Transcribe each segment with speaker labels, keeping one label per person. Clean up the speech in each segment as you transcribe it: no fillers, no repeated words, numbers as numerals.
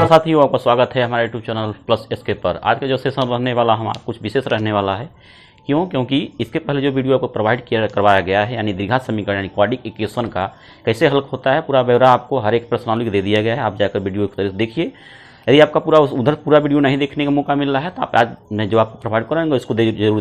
Speaker 1: साथियों, आपका स्वागत है हमारे यूट्यूब चैनल प्लस एसके पर। आज का जो सेशन रहने वाला हमारा कुछ विशेष रहने वाला है। क्योंकि इसके पहले जो वीडियो आपको प्रोवाइड करवाया गया है, यानी द्विघात समीकरण यानी क्वाड्रिक इक्वेशन का कैसे हल होता है, पूरा ब्यौरा आपको हर एक प्रश्नावली दे दिया गया है। आप जाकर वीडियो एक तरह से देखिए। यदि आपका पूरा वीडियो नहीं देखने का मौका मिल रहा है तो आप आज मैं जो आपको प्रोवाइड कराऊंगा इसको जरूर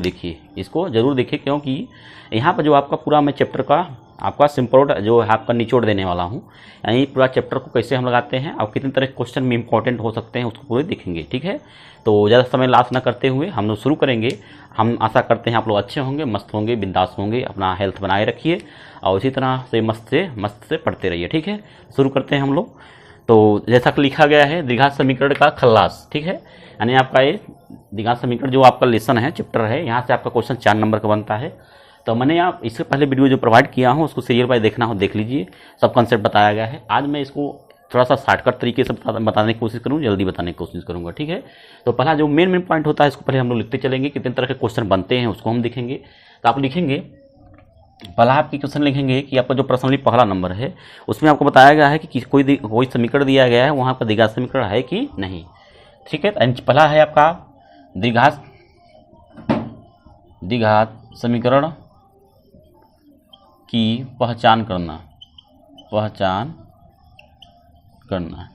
Speaker 1: देखिए, क्योंकि यहाँ पर जो आपका पूरा मैं चैप्टर का आपका सिंपल जो है आपका निचोड़ देने वाला हूँ। यानी पूरा चैप्टर को कैसे हम लगाते हैं और कितने तरह के क्वेश्चन में इंपॉर्टेंट हो सकते हैं उसको पूरे देखेंगे। ठीक है, तो ज़्यादा समय लास्ट ना करते हुए हम लोग शुरू करेंगे। हम आशा करते हैं आप लोग अच्छे होंगे, मस्त होंगे, बिंदास होंगे। अपना हेल्थ बनाए रखिए और इसी तरह से मस्त से पढ़ते रहिए। ठीक है, शुरू करते हैं हम लोग। तो जैसा कि लिखा गया है द्विघात समीकरण का खल्लास। ठीक है, यानी आपका ये द्विघात समीकरण जो आपका लेसन है, चैप्टर है, यहाँ से आपका क्वेश्चन 4 नंबर का बनता है। तो मैंने आप इससे पहले वीडियो जो प्रोवाइड किया हूँ उसको सीरियल वाइज देखना हो देख लीजिए, सब कॉन्सेप्ट बताया गया है। आज मैं इसको थोड़ा सा शॉर्टकट तरीके से बताने की कोशिश करूँ, जल्दी बताने की कोशिश करूँगा। ठीक है, तो पहला जो मेन पॉइंट होता है इसको पहले हम लोग लिखते चलेंगे, कितने तरह के क्वेश्चन बनते हैं उसको हम देखेंगे। तो आप लिखेंगे, पहला आपकी क्वेश्चन लिखेंगे कि आपका जो प्रश्नावली पहला नंबर है उसमें आपको बताया गया है कि कोई समीकरण दिया गया है, वहाँ पर द्विघात समीकरण है कि नहीं। ठीक है, पहला है आपका द्विघात समीकरण की पहचान करना।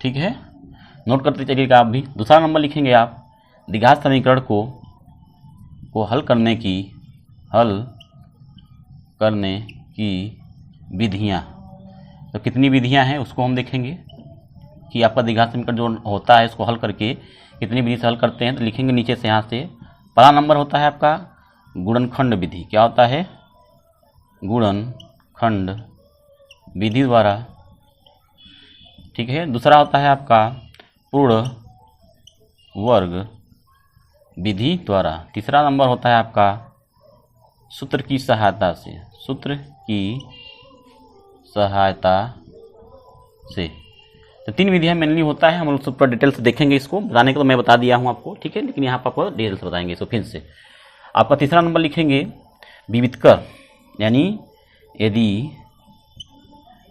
Speaker 1: ठीक है, नोट करते चलिएगा आप भी। दूसरा नंबर लिखेंगे आप द्विघात समीकरण को हल करने की विधियाँ। तो कितनी विधियाँ हैं उसको हम देखेंगे कि आपका द्विघात समीकरण जो होता है इसको हल करके कितनी विधि से हल करते हैं। तो लिखेंगे नीचे से, यहाँ से पहला नंबर होता है आपका गुणनखंड विधि। क्या होता है? गुणनखंड विधि द्वारा। ठीक है, दूसरा होता है आपका पूर्ण वर्ग विधि द्वारा। तीसरा नंबर होता है आपका सूत्र की सहायता से। तो 3 विधियां मेनली होता है। हम लोग सब पर डिटेल से देखेंगे, इसको बताने को तो मैं बता दिया हूं आपको। ठीक है, लेकिन यहाँ पर आपको डिटेल से बताएंगे इसको फिर से। आपका तीसरा नंबर लिखेंगे विविधकर, यानी यदि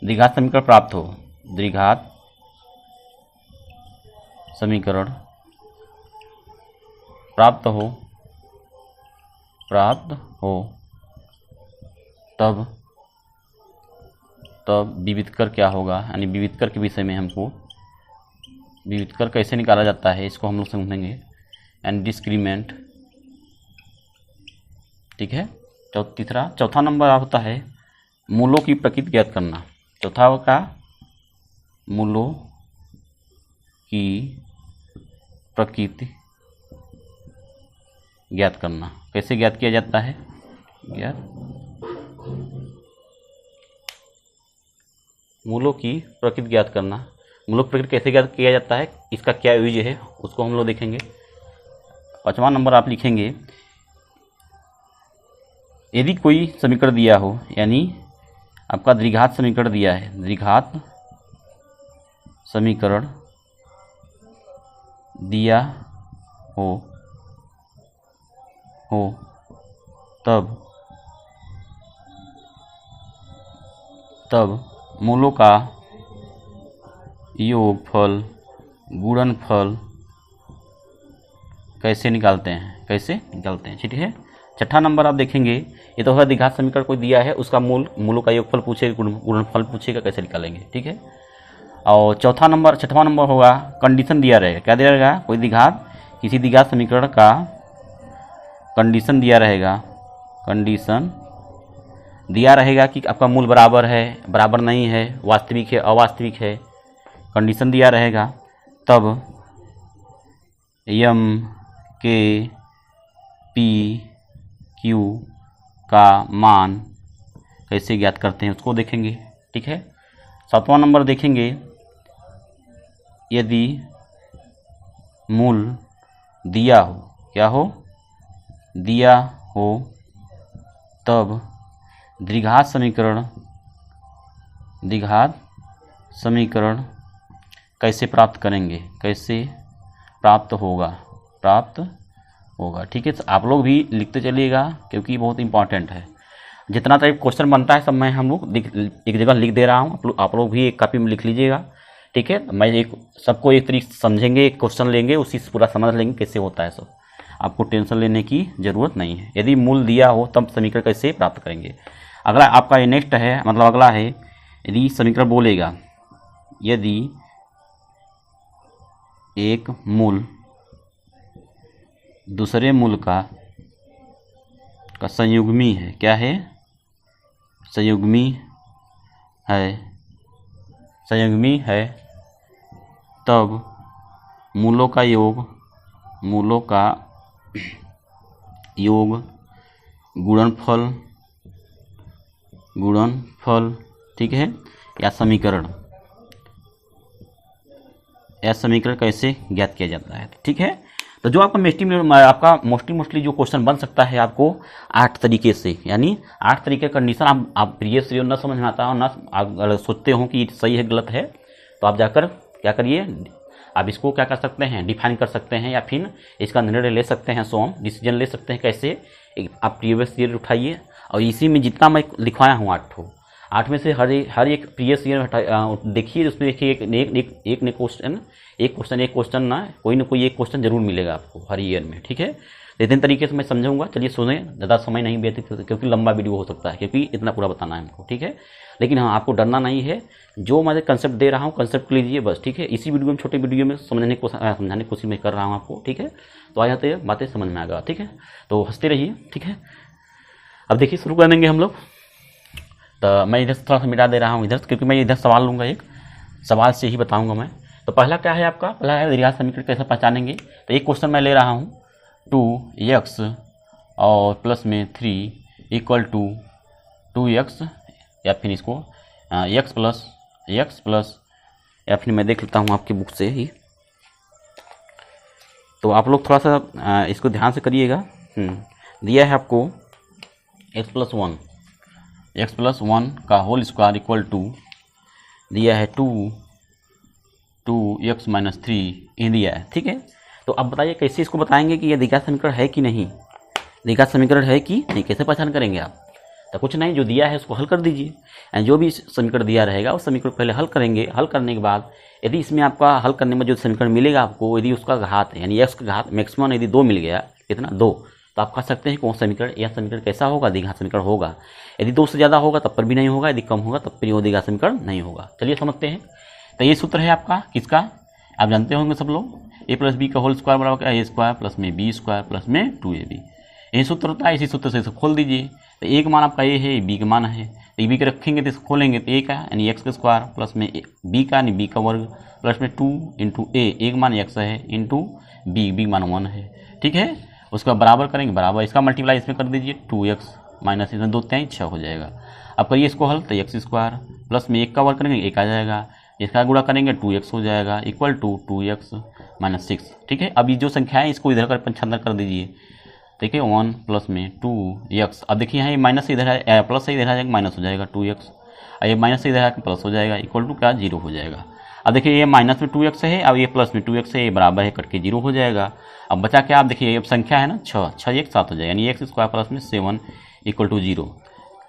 Speaker 1: द्विघात समीकरण प्राप्त हो, द्विघात समीकरण प्राप्त हो तब विविधकर क्या होगा, यानी विविधकर के विषय में हमको विविधकर कैसे निकाला जाता है इसको हम लोग समझेंगे, एंड डिस्क्रीमेंट। ठीक है, चौथा नंबर होता है मूलों की प्रकृति ज्ञात करना। चौथा का मूलों की प्रकृति ज्ञात करना। कैसे ज्ञात किया जाता है? मूलों की प्रकृति ज्ञात करना। मूलों की प्रकृति कैसे ज्ञात किया जाता है, इसका क्या यूज है उसको हम लोग देखेंगे। 5वां नंबर आप लिखेंगे यदि कोई समीकरण दिया हो, यानी आपका द्विघात समीकरण दिया है, द्विघात समीकरण दिया हो तब मूलों का योगफल गुणनफल कैसे निकालते हैं। ठीक है, छठा नंबर आप देखेंगे, ये तो है द्विघात समीकरण कोई दिया है, उसका मूलों का योगफल पूछेगा, गुणनफल पूछेगा, कैसे निकालेंगे। ठीक है, और छठवां नंबर होगा कंडीशन दिया रहेगा। क्या दिया रहेगा? कोई किसी द्विघात समीकरण का कंडीशन दिया रहेगा कि आपका मूल बराबर है, बराबर नहीं है, वास्तविक है, अवास्तविक है। कंडीशन दिया रहेगा, तब एम के पी क्यू का मान कैसे ज्ञात करते हैं उसको देखेंगे। ठीक है, 7वां नंबर देखेंगे यदि मूल दिया हो, क्या हो? दिया हो तब द्विघात समीकरण कैसे प्राप्त करेंगे, कैसे प्राप्त होगा। ठीक है, तो आप लोग भी लिखते चलिएगा क्योंकि बहुत इंपॉर्टेंट है। जितना टाइप क्वेश्चन बनता है सब मैं हम लोग एक जगह लिख दे रहा हूँ, आप लोग भी एक कॉपी में लिख लीजिएगा ठीक है, मैं एक सबको एक तरीके से समझेंगे, एक क्वेश्चन लेंगे, उसी से पूरा समझ लेंगे कैसे होता है सब। आपको टेंशन लेने की ज़रूरत नहीं है। यदि मूल दिया हो तब समीकरण कैसे प्राप्त करेंगे। अगला आपका ये नेक्स्ट है, मतलब अगला है, यदि समीकरण बोलेगा यदि एक मूल दूसरे मूल का संयुग्मी है, क्या है, संयुग्मी है, तब मूलों का योग गुणनफल, ठीक है, या समीकरण कैसे ज्ञात किया जाता है। ठीक है, तो जो आपका मोस्टली जो क्वेश्चन बन सकता है आपको 8 तरीके से, यानी 8 तरीके का कंडीशन आप प्रीवियस ईयर न समझ में आता हो, ना अगर सोचते हो कि सही है गलत है, तो आप जाकर क्या करिए, आप इसको क्या कर सकते हैं, डिफाइन कर सकते हैं, या फिर इसका निर्णय ले सकते हैं, डिसीजन ले सकते हैं। कैसे, आप प्रीवियस ईयर उठाइए और इसी में जितना मैं लिखवाया हूँ 8 में से हर एक प्रीवियस ईयर देखिए, उसमें देखिए एक क्वेश्चन ना कोई एक क्वेश्चन जरूर मिलेगा आपको हर ईयर में। ठीक है, इतने तरीके से मैं समझाऊंगा। चलिए सुने, ज़्यादा समय नहीं व्यतीत क्योंकि लंबा वीडियो हो सकता है, क्योंकि इतना पूरा बताना है हमको। ठीक है, लेकिन हाँ, आपको डरना नहीं है, जो मैं कंसेप्ट दे रहा हूँ कंसेप्ट लीजिए बस। ठीक है, इसी वीडियो में, छोटे वीडियो में समझाने की कोशिश मैं कर रहा हूँ आपको। ठीक है, तो आ जाते हैं, बातें समझ में आ गया। ठीक है, तो हंसते रहिए। ठीक है, अब देखिए शुरू कर देंगे हम लोग। तो मैं इधर से थोड़ा सा मिटा दे रहा हूँ इधर, क्योंकि मैं इधर सवाल लूँगा, एक सवाल से ही बताऊँगा मैं। तो पहला क्या है आपका, पहला है द्विघात समीकरण कैसे पहचानेंगे। तो एक क्वेश्चन मैं ले रहा हूँ, 2x और प्लस में 3 इक्वल टू 2x, या फिर इसको x प्लस, या फिर मैं देख लेता हूँ आपकी बुक से ही। तो आप लोग थोड़ा सा इसको ध्यान से करिएगा। दिया है आपको x प्लस 1 का होल स्क्वायर इक्वल टू, दिया है 2x माइनस 3 दिया है। ठीक है, तो अब बताइए कैसे इसको बताएंगे कि यह द्विघात समीकरण है कि नहीं, द्विघात समीकरण है कि नहीं, कैसे पहचान करेंगे आप। तो कुछ नहीं, जो दिया है उसको हल कर दीजिए, एंड जो भी समीकरण दिया रहेगा उस समीकरण पहले हल करेंगे। हल करने के बाद यदि इसमें आपका हल करने में जो समीकरण मिलेगा आपको, यदि उसका घात है, यानी x का घात मैक्सिमम यदि 2 मिल गया, कितना 2, तो आप कह सकते हैं कौन समीकरण, यह समीकरण कैसा होगा, द्विघात समीकरण होगा। यदि 2 से ज़्यादा होगा तब पर भी नहीं होगा, यदि कम होगा तब पर वो द्विघात समीकरण नहीं होगा। चलिए समझते हैं। तो ये सूत्र है आपका किसका, आप जानते होंगे सब लोग, a प्लस बी का होल स्क्वायर बराबर क्या है, a स्क्वायर प्लस में b स्क्वायर प्लस में 2ab। यही सूत्र होता है, इसी सूत्र से इसे खोल दीजिए। तो a का मान आपका a है, b का मान है, तो b के रखेंगे तो इसको खोलेंगे तो a का यानी x का स्क्वायर प्लस में b का यानी b का वर्ग प्लस में 2 इंटू a का मान x है इंटू b मान 1 है। ठीक है, उसका बराबर करेंगे, बराबर इसका मल्टीप्लाई इसमें कर दीजिए, 2x माइनस इसमें 2 3 6 हो जाएगा। अब करिए इसको हल, तो x स्क्वायर प्लस में 1 का वर्ग करेंगे 1 आ जाएगा, इसका गुणा करेंगे 2x हो जाएगा इक्वल टू 2x माइनस 6। ठीक है, अब ये जो संख्या है इसको इधर कर पंचंदर कर दीजिए। ठीक है, 1 प्लस में 2x, अब देखिए यहाँ ये माइनस से इधर है, प्लस से इधर आ जाएगा माइनस हो जाएगा 2x, और ये माइनस से इधर आकर प्लस हो जाएगा इक्वल टू क्या 0 हो जाएगा। अब देखिए ये माइनस में 2x है, अब ये प्लस में 2x है, ये बराबर है, कट के 0 हो जाएगा। अब बचा क्या, आप देखिए अब संख्या है ना 6 1 7 हो जाएगा, यानी x स्क्वायर प्लस में 7 इक्वल टू 0।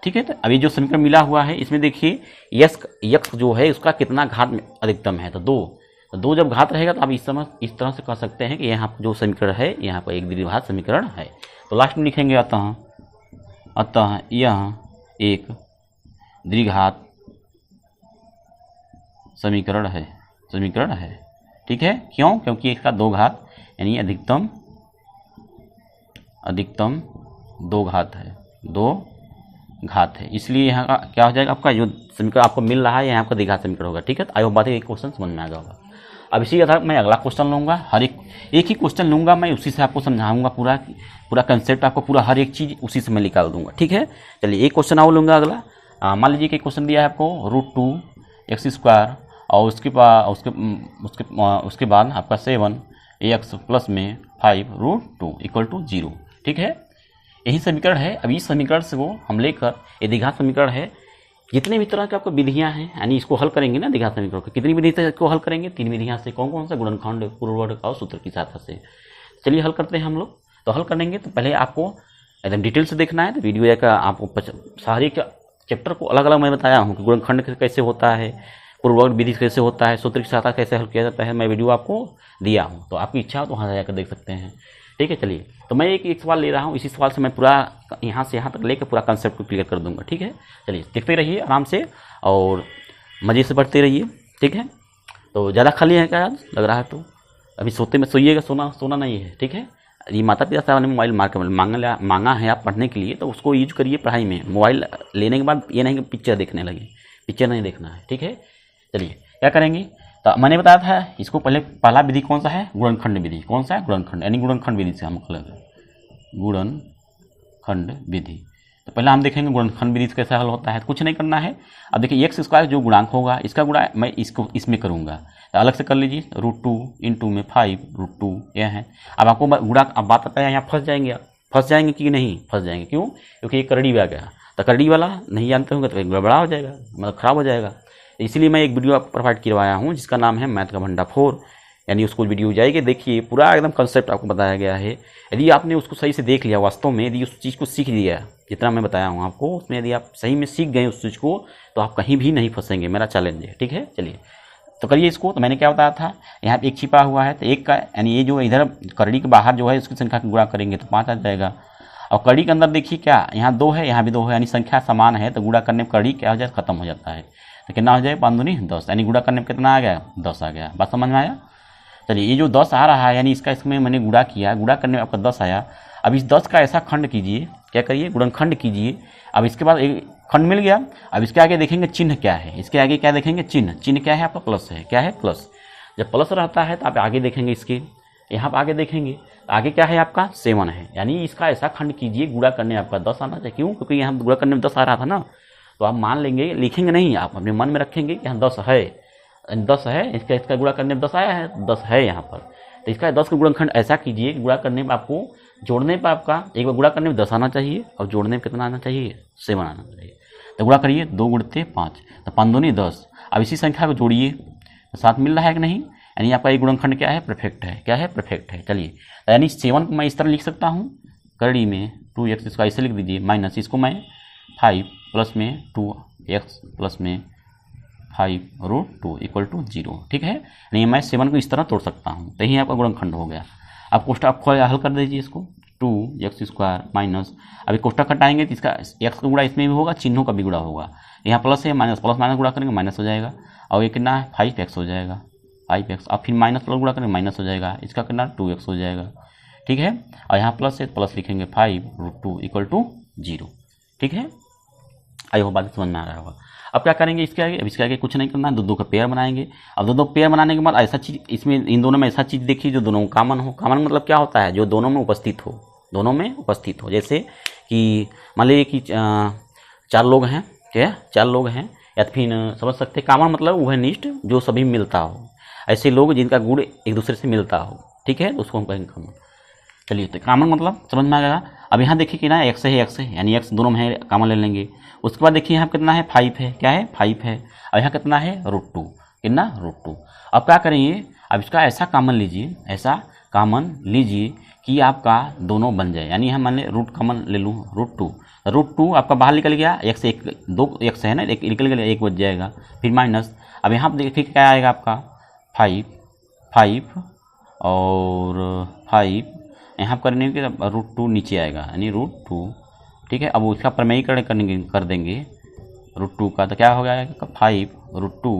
Speaker 1: ठीक है, तो अभी जो समीकरण मिला हुआ है इसमें देखिए यक्स जो है उसका कितना घात में अधिकतम है, तो 2 जब घात रहेगा तो आप इस तरह से कह सकते हैं कि यहाँ जो समीकरण है यहाँ पर एक द्विघात समीकरण है। तो लास्ट में लिखेंगे अतः यह एक द्विघात समीकरण है। ठीक है, क्यों, क्योंकि इसका 2 घात यानी अधिकतम 2 घात है, इसलिए यहाँ का क्या हो जाएगा, आपका जो समीकरण आपको मिल रहा है यहाँ का द्विघात समीकरण होगा। ठीक है, तो आई होप बात है, एक क्वेश्चन समझ में आ गया होगा। अब इसी आधार मैं अगला क्वेश्चन लूँगा, हर एक ही क्वेश्चन लूँगा मैं, उसी से आपको समझाऊंगा, पूरा कंसेप्ट आपको पूरा हर एक चीज़ उसी से मैं निकाल दूंगा। ठीक है, चलिए एक क्वेश्चन और लूँगा अगला। मान लीजिए कि क्वेश्चन दिया है आपको √2x स्क्वायर और उसके बाद आपका 7x प्लस में 5√2 इक्वल टू 0। ठीक है, यही समीकरण है। अब इस समीकरण से वो हम लेकर ये द्विघात समीकरण है, जितने भी तरह की आपको विधियां हैं, यानी इसको हल करेंगे ना द्विघात समीकरण को, कितनी विधि से इसको हल करेंगे, 3 विधियां से। कौन सा, गुणनखंड, पूर्ववर्ग और सूत्र की सहायता से। चलिए हल करते हैं हम लोग। तो हल करेंगे तो पहले आपको एकदम डिटेल से देखना है, तो वीडियो का आपको सारे चैप्टर को अलग अलग मैं बताया हूँ कि गुणनखंड कैसे होता है, पूर्ववर्ग विधि कैसे होता है, सूत्र की सहायता कैसे हल किया जाता है, मैं वीडियो आपको दिया हूँ, तो आपकी इच्छा हो तो वहाँ जाकर देख सकते हैं। ठीक है, चलिए तो मैं एक सवाल ले रहा हूँ, इसी सवाल से मैं पूरा यहाँ से यहाँ तक लेकर पूरा कंसेप्ट को क्लियर कर दूंगा। ठीक है, चलिए देखते रहिए आराम से और मज़े से पढ़ते रहिए। ठीक है, तो ज़्यादा खाली है क्या आज लग रहा है, तो अभी सोते में सोइएगा, सोना नहीं है। ठीक है, ये माता पिता साहब ने मोबाइल मांगा है आप पढ़ने के लिए, तो उसको यूज करिए पढ़ाई में। मोबाइल लेने के बाद ये नहीं कि पिक्चर देखने लगे, पिक्चर नहीं देखना है। ठीक है, चलिए क्या करेंगे, तो मैंने बताया था इसको पहला विधि कौन सा है, गुणनखंड विधि। कौन सा है, गुणनखंड, यानी गुणनखंड विधि से हम गुणनखंड विधि। तो पहले हम देखेंगे गुणनखंड विधि से कैसा हल होता है। तो कुछ नहीं करना है, अब देखिए एक्स स्क्वायर जो गुणांक होगा इसका गुणा मैं इसको इसमें करूँगा, तो अलग से कर लीजिए, √2 × में 5 √2 यह है। अब आपको गुणा अब बात आता है, यहाँ फंस जाएंगे कि नहीं फंस जाएंगे, क्यों, क्योंकि ये करड़ी आ गया, तो करड़ी वाला नहीं जानते होंगे तो गड़बड़ा हो जाएगा, मतलब ख़राब हो जाएगा। इसीलिए मैं एक वीडियो आपको प्रोवाइड करवाया हूँ जिसका नाम है मैथ का भंडा 4, यानी उसको वीडियो जाएगी, देखिए पूरा एकदम कंसेप्ट आपको बताया गया है। यदि आपने उसको सही से देख लिया, वास्तव में यदि उस चीज़ को सीख लिया जितना मैं बताया हूँ आपको, उसमें यदि आप सही में सीख गए उस चीज़ को, तो आप कहीं भी नहीं फंसेंगे, मेरा चैलेंज है। ठीक है, चलिए तो करिए इसको। तो मैंने क्या बताया था, यहाँ पे एक छिपा हुआ है, तो एक का यानी ये जो इधर करड़ी के बाहर जो है उसकी संख्या का गुणा करेंगे तो 5 आ जाएगा। और कड़ी के अंदर देखिए क्या, यहाँ 2 है, यहाँ भी 2 है, यानी संख्या समान है, तो गुणा करने में कड़ी क्या हो जाए, खत्म हो जाता है। तो कितना हो जाए, 5 दूनी 10, यानी गुणा करने में कितना आ गया, 10 आ गया। बात समझ में आया। चलिए ये जो 10 आ रहा है, यानी इसमें मैंने गुणा किया, गुणा करने में आपका 10 आया। अब इस 10 का ऐसा खंड कीजिए, क्या करिए, गुणनखंड कीजिए। अब इसके बाद एक खंड मिल गया, अब इसके आगे देखेंगे चिन्ह क्या है, इसके आगे क्या देखेंगे, चिन्ह क्या है आपका, प्लस है। क्या है, प्लस। जब प्लस रहता है तो आप आगे देखेंगे, इसके यहाँ पर आगे देखेंगे, आगे क्या है आपका 7 है, यानी इसका ऐसा खंड कीजिए, गुणा करने आपका 10 आना चाहिए। क्यों, क्योंकि यहाँ गुणा करने में 10 आ रहा था ना, तो आप मान लेंगे, लिखेंगे नहीं, आप अपने मन में रखेंगे कि यहाँ 10 है, 10 है, इसका गुणा करने में 10 आया है, 10 है यहाँ पर। तो इसका 10 का गुणनखंड ऐसा कीजिए, गुणा करने में आपको, जोड़ने पर आपका एक बार गुणा करने में 10 आना चाहिए और जोड़ने में कितना आना चाहिए, 7 आना चाहिए। तो गुणा करिए, 2 × 5, तो 5 दूनी 10। अब इसी संख्या को जोड़िए, तो साथ मिल रहा है कि नहीं, यानी आपका ये गुणनखंड क्या है, परफेक्ट है। क्या है, परफेक्ट है। चलिए यानी 7 को मैं इस तरह लिख सकता हूँ, करड़ी में 2x, इसको ऐसे लिख दीजिए, माइनस इसको मैं 5 प्लस में 2x प्लस में 5 √2 = 0। ठीक है, नहीं मैं 7 को इस तरह तोड़ सकता हूँ, तो यही आपका गुणनखंड हो गया। अब कोष्टक हल कर दीजिए इसको, 2x² माइनस, अभी कोष्टक हटाएंगे तो इसका x का गुणा इसमें भी होगा, चिन्हों का भी गुणा होगा। यहाँ प्लस है, माइनस प्लस माइनस गुणा करेंगे माइनस हो जाएगा, और ये कितना है 5x हो जाएगा, 5x। अब फिर माइनस प्लस गुणा करेंगे माइनस हो जाएगा, इसका कितना 2x हो जाएगा। ठीक है, और यहाँ प्लस है, प्लस लिखेंगे 5 √2 = 0। ठीक है, आई होप बात समझ में आ रहा होगा। अब क्या करेंगे इसके आगे, अब इसके आगे कुछ नहीं करना है, 2 का पेयर बनाएंगे। अब 2 पेयर बनाने के बाद ऐसा चीज़ इसमें, इन दोनों में ऐसा चीज़ देखिए जो दोनों कॉमन हो। कॉमन मतलब क्या होता है, जो दोनों में उपस्थित हो, दोनों में उपस्थित हो। जैसे कि मान लीजिए कि 4 लोग हैं, ठीक है, 4 लोग हैं, या फिर समझ सकते हैं कॉमन मतलब वह निष्ठ जो सभी मिलता हो, ऐसे लोग जिनका गुण एक दूसरे से मिलता हो। ठीक है, तो उसको हम कहेंगे कॉमन। चलिए तो कॉमन मतलब समझ में आ गया। अब यहाँ देखिए कि ना x है, यानी x दोनों में है, कॉमन ले लेंगे। उसके बाद देखिए यहाँ कितना है, 5 है। क्या है, 5 है। और यहाँ कितना है, √2, कितना √2। अब क्या करेंगे, अब इसका ऐसा कॉमन लीजिए, ऐसा कॉमन लीजिए कि आपका दोनों बन जाए, यानी हम मान लें रूट कॉमन ले लूँ, √2 आपका बाहर निकल गया, x 2 x है ना, एक निकल गया, 1 बच जाएगा, फिर माइनस। अब यहाँ देखिए क्या आएगा आपका 5 और 5, यहाँ करने के √2 नीचे आएगा, यानी √2। ठीक है, अब उसका प्रमेयीकरण कर देंगे √2 का, तो क्या हो जाएगा 5 √2,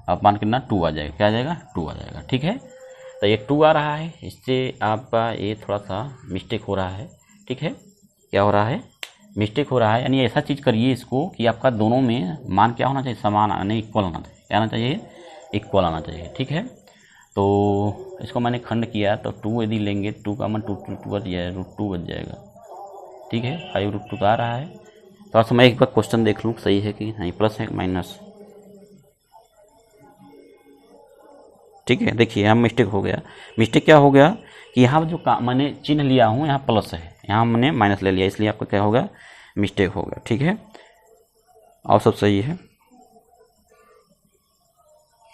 Speaker 1: अब मान कितना 2 आ जाएगा। क्या आ जाएगा, 2 आ जाएगा। ठीक है, तो ये 2 आ रहा है, इससे आपका ये थोड़ा सा मिस्टेक हो रहा है। ठीक है, क्या हो रहा है, मिस्टेक हो रहा है। यानी ऐसा चीज़ करिए इसको कि आपका दोनों में मान क्या होना चाहिए, समान, यानी इक्वल आना चाहिए। क्या आना चाहिए, इक्वल आना चाहिए। ठीक है, तो इसको मैंने खंड किया, तो 2 यदि लेंगे, 2 का मन 2 बच जाएगा, √2 बच जाएगा। ठीक है, 5 √2 तो आ रहा है। थोड़ा सा मैं एक बार क्वेश्चन देख लूँ सही है कि नहीं, प्लस है माइनस। ठीक है, देखिए यहाँ मिस्टेक हो गया। मिस्टेक क्या हो गया कि यहाँ जो मैंने चिन्ह लिया हूँ, यहाँ प्लस है, यहाँ मैंने माइनस ले लिया, इसलिए आपका क्या होगा, मिस्टेक हो गया। ठीक है, और सब सही है।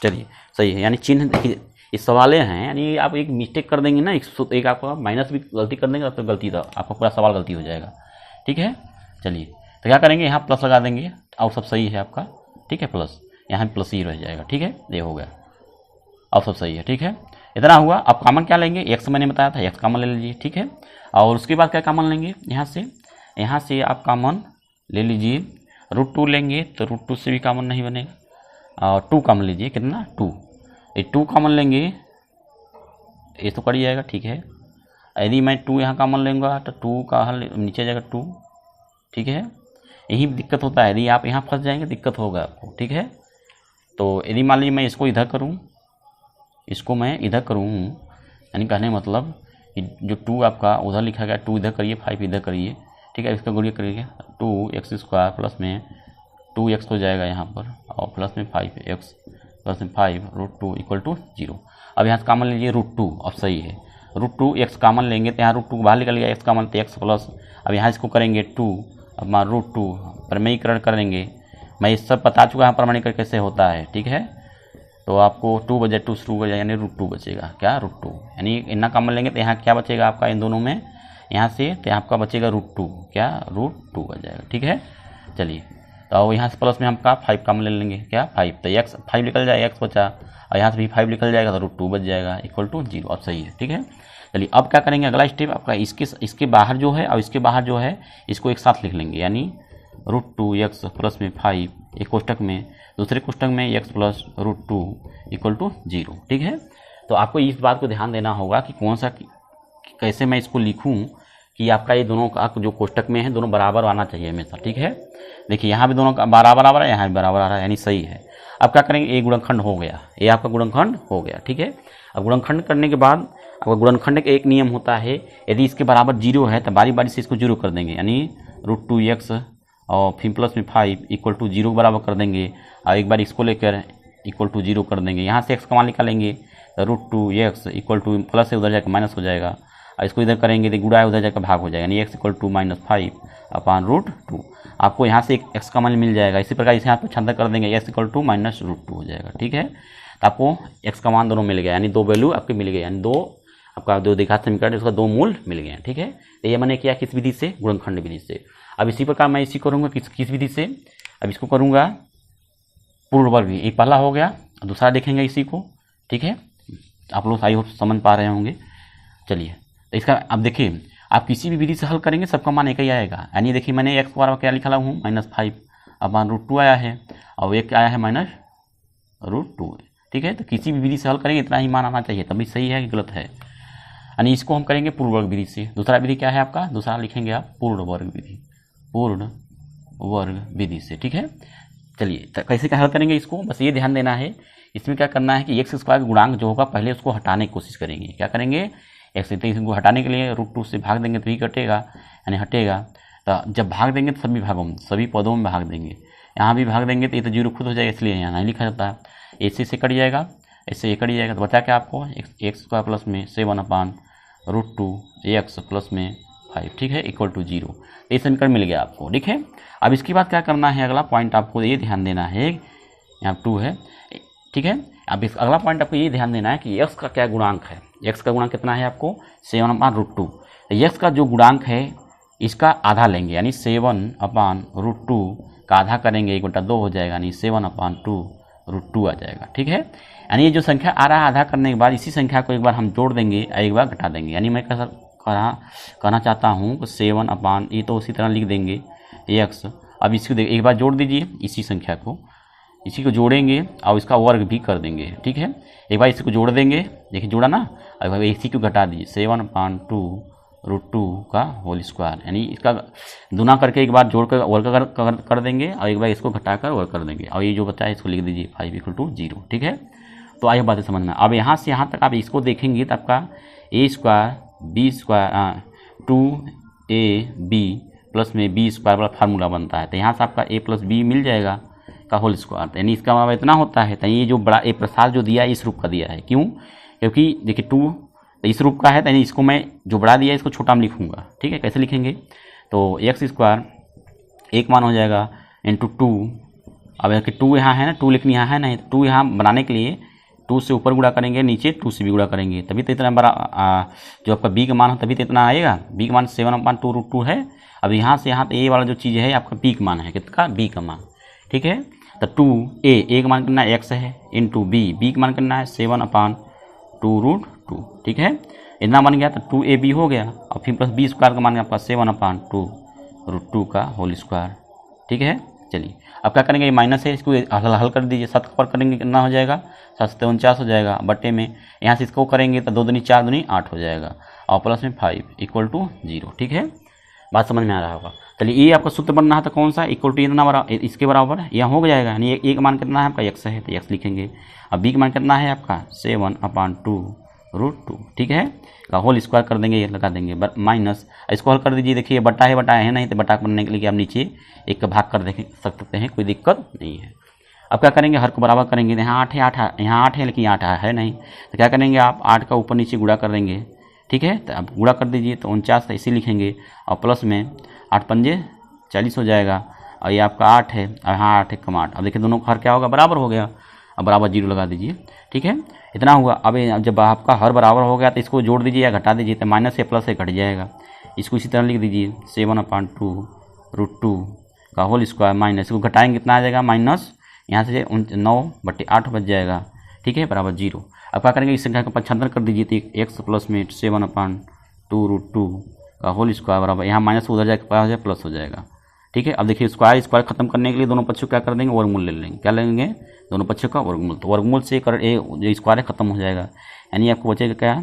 Speaker 1: चलिए सही है, यानी चिन्ह देखिए इस सवाले हैं, यानी आप एक मिस्टेक कर देंगे ना, एक आपका माइनस भी गलती कर देंगे तो गलती था, आपका पूरा सवाल गलती हो जाएगा। ठीक है, चलिए तो क्या करेंगे, यहाँ प्लस लगा देंगे और सब सही है आपका। ठीक है, प्लस यहाँ भी प्लस ही रह जाएगा। ठीक है, ये हो गया, अब सब सही है। ठीक है, इतना हुआ। अब कॉमन क्या लेंगे, एक्स मैंने बताया था, एक्स कॉमन ले लीजिए। ठीक है, और उसके बाद क्या कॉमन लेंगे, यहाँ से आप कॉमन ले लीजिए, √2 लेंगे तो √2 से भी कॉमन नहीं बनेगा, और 2 कॉमन लीजिए, कितना 2, ये 2 कॉमन लेंगे, ये तो कट जाएगा। ठीक है, यदि मैं 2 यहाँ कॉमन लूँगा तो 2 का हल नीचे जाएगा 2। ठीक है, यही दिक्कत होता है, यदि आप यहाँ फंस जाएंगे दिक्कत होगा आपको। ठीक है, तो यदि मान लीजिए मैं इसको इधर करूँ, इसको मैं इधर करूँ, यानी कहने मतलब कि जो 2 आपका उधर लिखा गया, 2 इधर करिए, 5 इधर करिए। ठीक है, इसका गुणा करिए, 2x² प्लस में 2x हो जाएगा यहाँ पर, और प्लस में 5x प्लस में 5 √2 इक्वल टू 0। अब यहाँ से कॉमन लीजिए √2, अब सही है, √2 x कॉमन लेंगे तो यहाँ √2 बाहर निकल गया, x कॉमन तो x प्लस, अब यहाँ इसको करेंगे 2, अब मान √2 प्रमेयीकरण करेंगे। मैं ये सब बता चुका हूँ प्रमाणीकरण कैसे होता है। ठीक है, तो आपको 2 बजे 2 शुरू हो जाएगा, यानी √2 बचेगा, क्या √2, यानी इतना कॉमन लेंगे तो यहाँ क्या बचेगा आपका इन दोनों में, यहाँ से तो आपका बचेगा √2, क्या √2 बच जाएगा। ठीक है, चलिए, तो यहाँ से प्लस में हम का 5 कॉमन ले लेंगे, क्या 5, तो x 5 निकल जाएगा, x बचा, और यहाँ से भी 5 निकल जाएगा तो √2 बच जाएगा इक्वल टू 0। अब सही है। ठीक है, चलिए अब क्या करेंगे, अगला स्टेप आपका इसके बाहर जो है और इसके बाहर जो है इसको एक साथ लिख लेंगे, यानी √2x प्लस में 5 एक कोष्टक में, दूसरे कोष्टक में x प्लस √2 इक्वल टू 0। ठीक है, तो आपको इस बात को ध्यान देना होगा कि कौन सा कैसे मैं इसको लिखूं कि आपका ये दोनों का जो कोष्टक में है दोनों बराबर आना चाहिए हमेशा। ठीक है, देखिए यहाँ भी दोनों का बराबर आ रहा है, यहाँ भी बराबर आ रहा है, यानी सही है। अब क्या करेंगे, ये गुणनखंड हो गया, ये आपका गुणनखंड हो गया। ठीक है, अब गुणनखंड करने के बाद आपका गुणनखंड का एक नियम होता है, यदि इसके बराबर 0 है तो बारी बारी से इसको 0 कर देंगे, यानी √2x और फिर प्लस में 5 इक्वल टू 0 बराबर कर देंगे, और एक बार इसको लेकर इक्वल टू 0 कर देंगे। यहाँ से x का मान निकालेंगे तो √2x इक्वल टू प्लस से उधर जाकर माइनस हो जाएगा, और इसको इधर करेंगे तो गुणा है उधर जाकर भाग हो जाएगा, यानी x इक्वल टू -5 अपान √2। आपको यहाँ से एक x का मान मिल जाएगा। इसी प्रकार इसे यहाँ पर छांतर कर देंगे, x इक्वल टू -√2 हो जाएगा। ठीक है, तो आपको x का मान दोनों मिल गया, यानी 2 वैल्यू आपके मिल गए, यानी 2 आपका जो द्विघात समीकरण उसका 2 मूल मिल गए। ठीक है, तो ये मैंने किया किस विधि से, गुणनखंड विधि से। अब इसी प्रकार मैं इसी करूँगा किस विधि से, अब इसको करूँगा पूर्ण वर्ग, ये पहला हो गया, दूसरा देखेंगे इसी को। ठीक है, आप लोग आई होप समझ पा रहे होंगे। चलिए, तो इसका अब देखिए, आप किसी भी विधि से हल करेंगे सबका मान एक ही आएगा, यानी देखिए मैंने x बराबर क्या लिखा हूँ -5 अपान √2 आया है, और एक आया है -√2। ठीक है, तो किसी भी विधि से हल करेंगे इतना ही मान आना चाहिए, तभी सही है कि गलत है, यानी इसको हम करेंगे पूर्ण वर्ग विधि से। दूसरा विधि क्या है आपका, दूसरा लिखेंगे आप पूर्ण वर्ग विधि, पूर्ण वर्ग विधि से। ठीक है, चलिए तो कैसे क्या हल करेंगे इसको, बस ये ध्यान देना है, इसमें क्या करना है कि x² गुणांक जो होगा पहले उसको हटाने की कोशिश करेंगे। क्या करेंगे, x को हटाने के लिए √2 से भाग देंगे तो ही कटेगा, यानी हटेगा। तो जब भाग देंगे तो सभी पदों में भाग देंगे, यहाँ भी भाग देंगे तो ये तो 0 खुद हो जाएगा, इसलिए यहाँ नहीं लिखा जाता है। ऐसे से कट जाएगा, ऐसे ये कट जाएगा, तो बचा क्या आपको x² प्लस में 7 अपान √2x प्लस में 5। ठीक है, इक्वल टू 0। ये समीकरण मिल गया आपको। ठीक है, अब इसके बाद क्या करना है, अगला पॉइंट आपको ये ध्यान देना है, यहाँ 2 है। ठीक है, अब इस अगला पॉइंट आपको ये ध्यान देना है कि x का क्या गुणांक है, x का गुणांक कितना है आपको 7 अपान √2। x का जो गुणांक है इसका आधा लेंगे, यानी 7 अपान √2 का आधा करेंगे 1/2 हो जाएगा, यानी 7 अपान 2 √2 आ जाएगा। ठीक है, यानी ये जो संख्या आ रहा है आधा करने के बाद इसी संख्या को एक बार हम जोड़ देंगे और एक बार घटा देंगे, यानी मैं कहना चाहता हूँ 7 अपान, ये तो उसी तरह लिख देंगे x। अब इसको एक बार जोड़ दीजिए, इसी संख्या को इसी को जोड़ेंगे और इसका वर्ग भी कर देंगे। ठीक है, एक बार इसी को जोड़ देंगे, देखिए जोड़ा ना, अब इसी को घटा दीजिए 7 अपान 2 √2 का होल स्क्वायर, यानी इसका दुना करके एक बार जोड़ कर वर्ग कर देंगे और एक बार इसको घटाकर वर्ग कर देंगे, और ये जो बचा है इसको लिख दीजिए 5 इक्वल टू 0। ठीक है, तो आई बातें समझना। अब यहाँ से यहाँ तक आप इसको देखेंगे तो आपका a² b² 2ab प्लस में b² वाला फार्मूला बनता है, तो यहाँ से आपका a प्लस b मिल जाएगा का होल स्क्वायर, यानी इसका मतलब इतना होता है। तो ये जो बड़ा ए प्रसार जो दिया है इस रूप का दिया है, क्यों, क्योंकि देखिए 2 तो इस रूप का है, तो इसको मैं जो बड़ा दिया है इसको छोटा में लिखूंगा। ठीक है, कैसे लिखेंगे, तो x² एक मान हो जाएगा इंटू 2। अब देखिए 2 यहाँ है ना, 2 लेकिन यहाँ है नहीं, 2 यहाँ बनाने के लिए 2 से ऊपर गुणा करेंगे, नीचे 2 से भी गुणा करेंगे, तभी तो इतना बड़ा जो आपका b का मान हो तभी तो इतना आएगा। b का मान 7 अपान 2 √2 है। अब यहाँ से यहाँ ए वाला जो चीज़ है आपका b का मान है, कितना b का मान। ठीक है, तो 2a का मान करना है x है इंटू b का मान करना है 7/2√2। ठीक है, इतना बन गया तो 2ab हो गया और फिर प्लस b स्क्वायर का मान आपका 7/2√2 का होल स्क्वायर। ठीक है, चलिए अब क्या करेंगे, ये माइनस है, इसको हल कर दीजिए। 7 का ऊपर करेंगे कितना हो जाएगा, 7 से 49 हो जाएगा, बट्टे में यहाँ से इसको करेंगे तो 2 दूनी 4 दूनी 8 हो जाएगा और प्लस में 5 = 0। ठीक है, बात समझ में आ रहा होगा। चलिए ये आपका सूत्र बनना है तो कौन सा, इक्वल टू इतना बराबर इसके बराबर यहाँ हो जाएगा, यानी ए का मान कितना है आपका x है तो x लिखेंगे। अब b का मान कितना है आपका 7/2√2। ठीक है, का होल स्क्वायर कर देंगे, ये लगा देंगे माइनस, इसको हल कर दीजिए। देखिए बटा है नहीं तो बटा बनने के लिए आप नीचे एक का भाग कर देख सकते हैं, कोई दिक्कत नहीं है। अब क्या करेंगे, हर को बराबर करेंगे। यहाँ 8 है, यहाँ 8 है लेकिन 8 है नहीं, तो क्या करेंगे आप 8 का ऊपर नीचे गुणा कर देंगे। ठीक है, तो अब गुणा कर दीजिए तो 49 इसी लिखेंगे और प्लस में 8 पंजे 40 हो जाएगा और ये आपका 8 है और यहाँ 8 है कम 8। अब देखिए दोनों का हर क्या होगा, बराबर हो गया, अब बराबर 0 लगा दीजिए। ठीक है, इतना हुआ। अब जब आपका हर बराबर हो गया तो इसको जोड़ दीजिए या घटा दीजिए, तो माइनस से प्लस से घट जाएगा। इसको इसी तरह लिख दीजिए 7/2√2 का होल स्क्वायर माइनस, इसको घटाएंगे कितना आ जाएगा, माइनस यहाँ से 9/8 बच जाएगा। ठीक है, बराबर 0। अब क्या करेंगे, इस संख्या का पक्षांतर कर दीजिए तो x प्लस में 7/2√2 का होल स्क्वायर बराबर, यहाँ माइनस उधर जाएगा क्या हो जाएगा, प्लस हो जाएगा। ठीक है, अब देखिए स्क्वायर खत्म करने के लिए दोनों पक्षों क्या कर देंगे, वर्गमूल ले लेंगे। क्या लेंगे, दोनों पक्षों का वर्गमूल, तो वर्गमूल से जो स्क्वायर खत्म हो जाएगा, यानी आपको बचेगा क्या,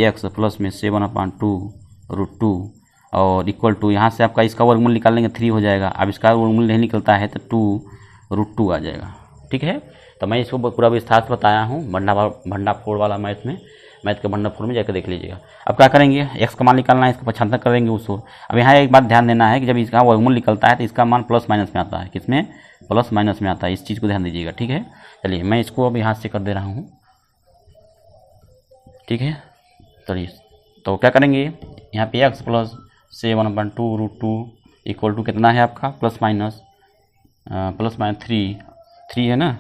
Speaker 1: x प्लस में 7/2√2 और इक्वल टू यहाँ से आपका इसका वर्गमूल निकाल लेंगे 3 हो जाएगा। अब इसका वर्गमूल नहीं निकलता है तो 2√2 आ जाएगा। ठीक है, तो मैं इसको पूरा विस्तार से बताया हूँ भंडाफोड़ वाला मैथ के भंडाफोड़ में जाकर देख लीजिएगा। अब क्या करेंगे, x का मान निकालना है, इसका पक्षांतर कर देंगे उसको। अब यहाँ एक बात ध्यान देना है कि जब इसका वर्गमूल निकलता है तो इसका मान प्लस माइनस में आता है, किसमें, प्लस माइनस में आता है, इस चीज़ को ध्यान दीजिएगा। ठीक है, चलिए मैं इसको अब यहाँ से कर दे रहा हूँ। ठीक है, चलिए तो क्या करेंगे, यहाँ पे x प्लस 7/2√2 इक्वल टू कितना है आपका, प्लस माइनस 3 है ना,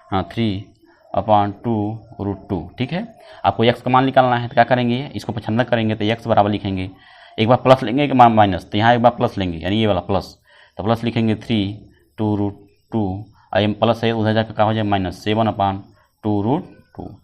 Speaker 1: हाँ 3/2√2। ठीक है, आपको x का मान निकालना है तो क्या करेंगे, इसको 95 करेंगे तो x बराबर लिखेंगे, एक बार प्लस लेंगे एक बार माइनस, तो यहाँ एक बार प्लस लेंगे यानी ये वाला प्लस, तो प्लस लिखेंगे 3/2√2 और ये प्लस है उधर जाकर क्या हो जाए माइनस 7/2√2।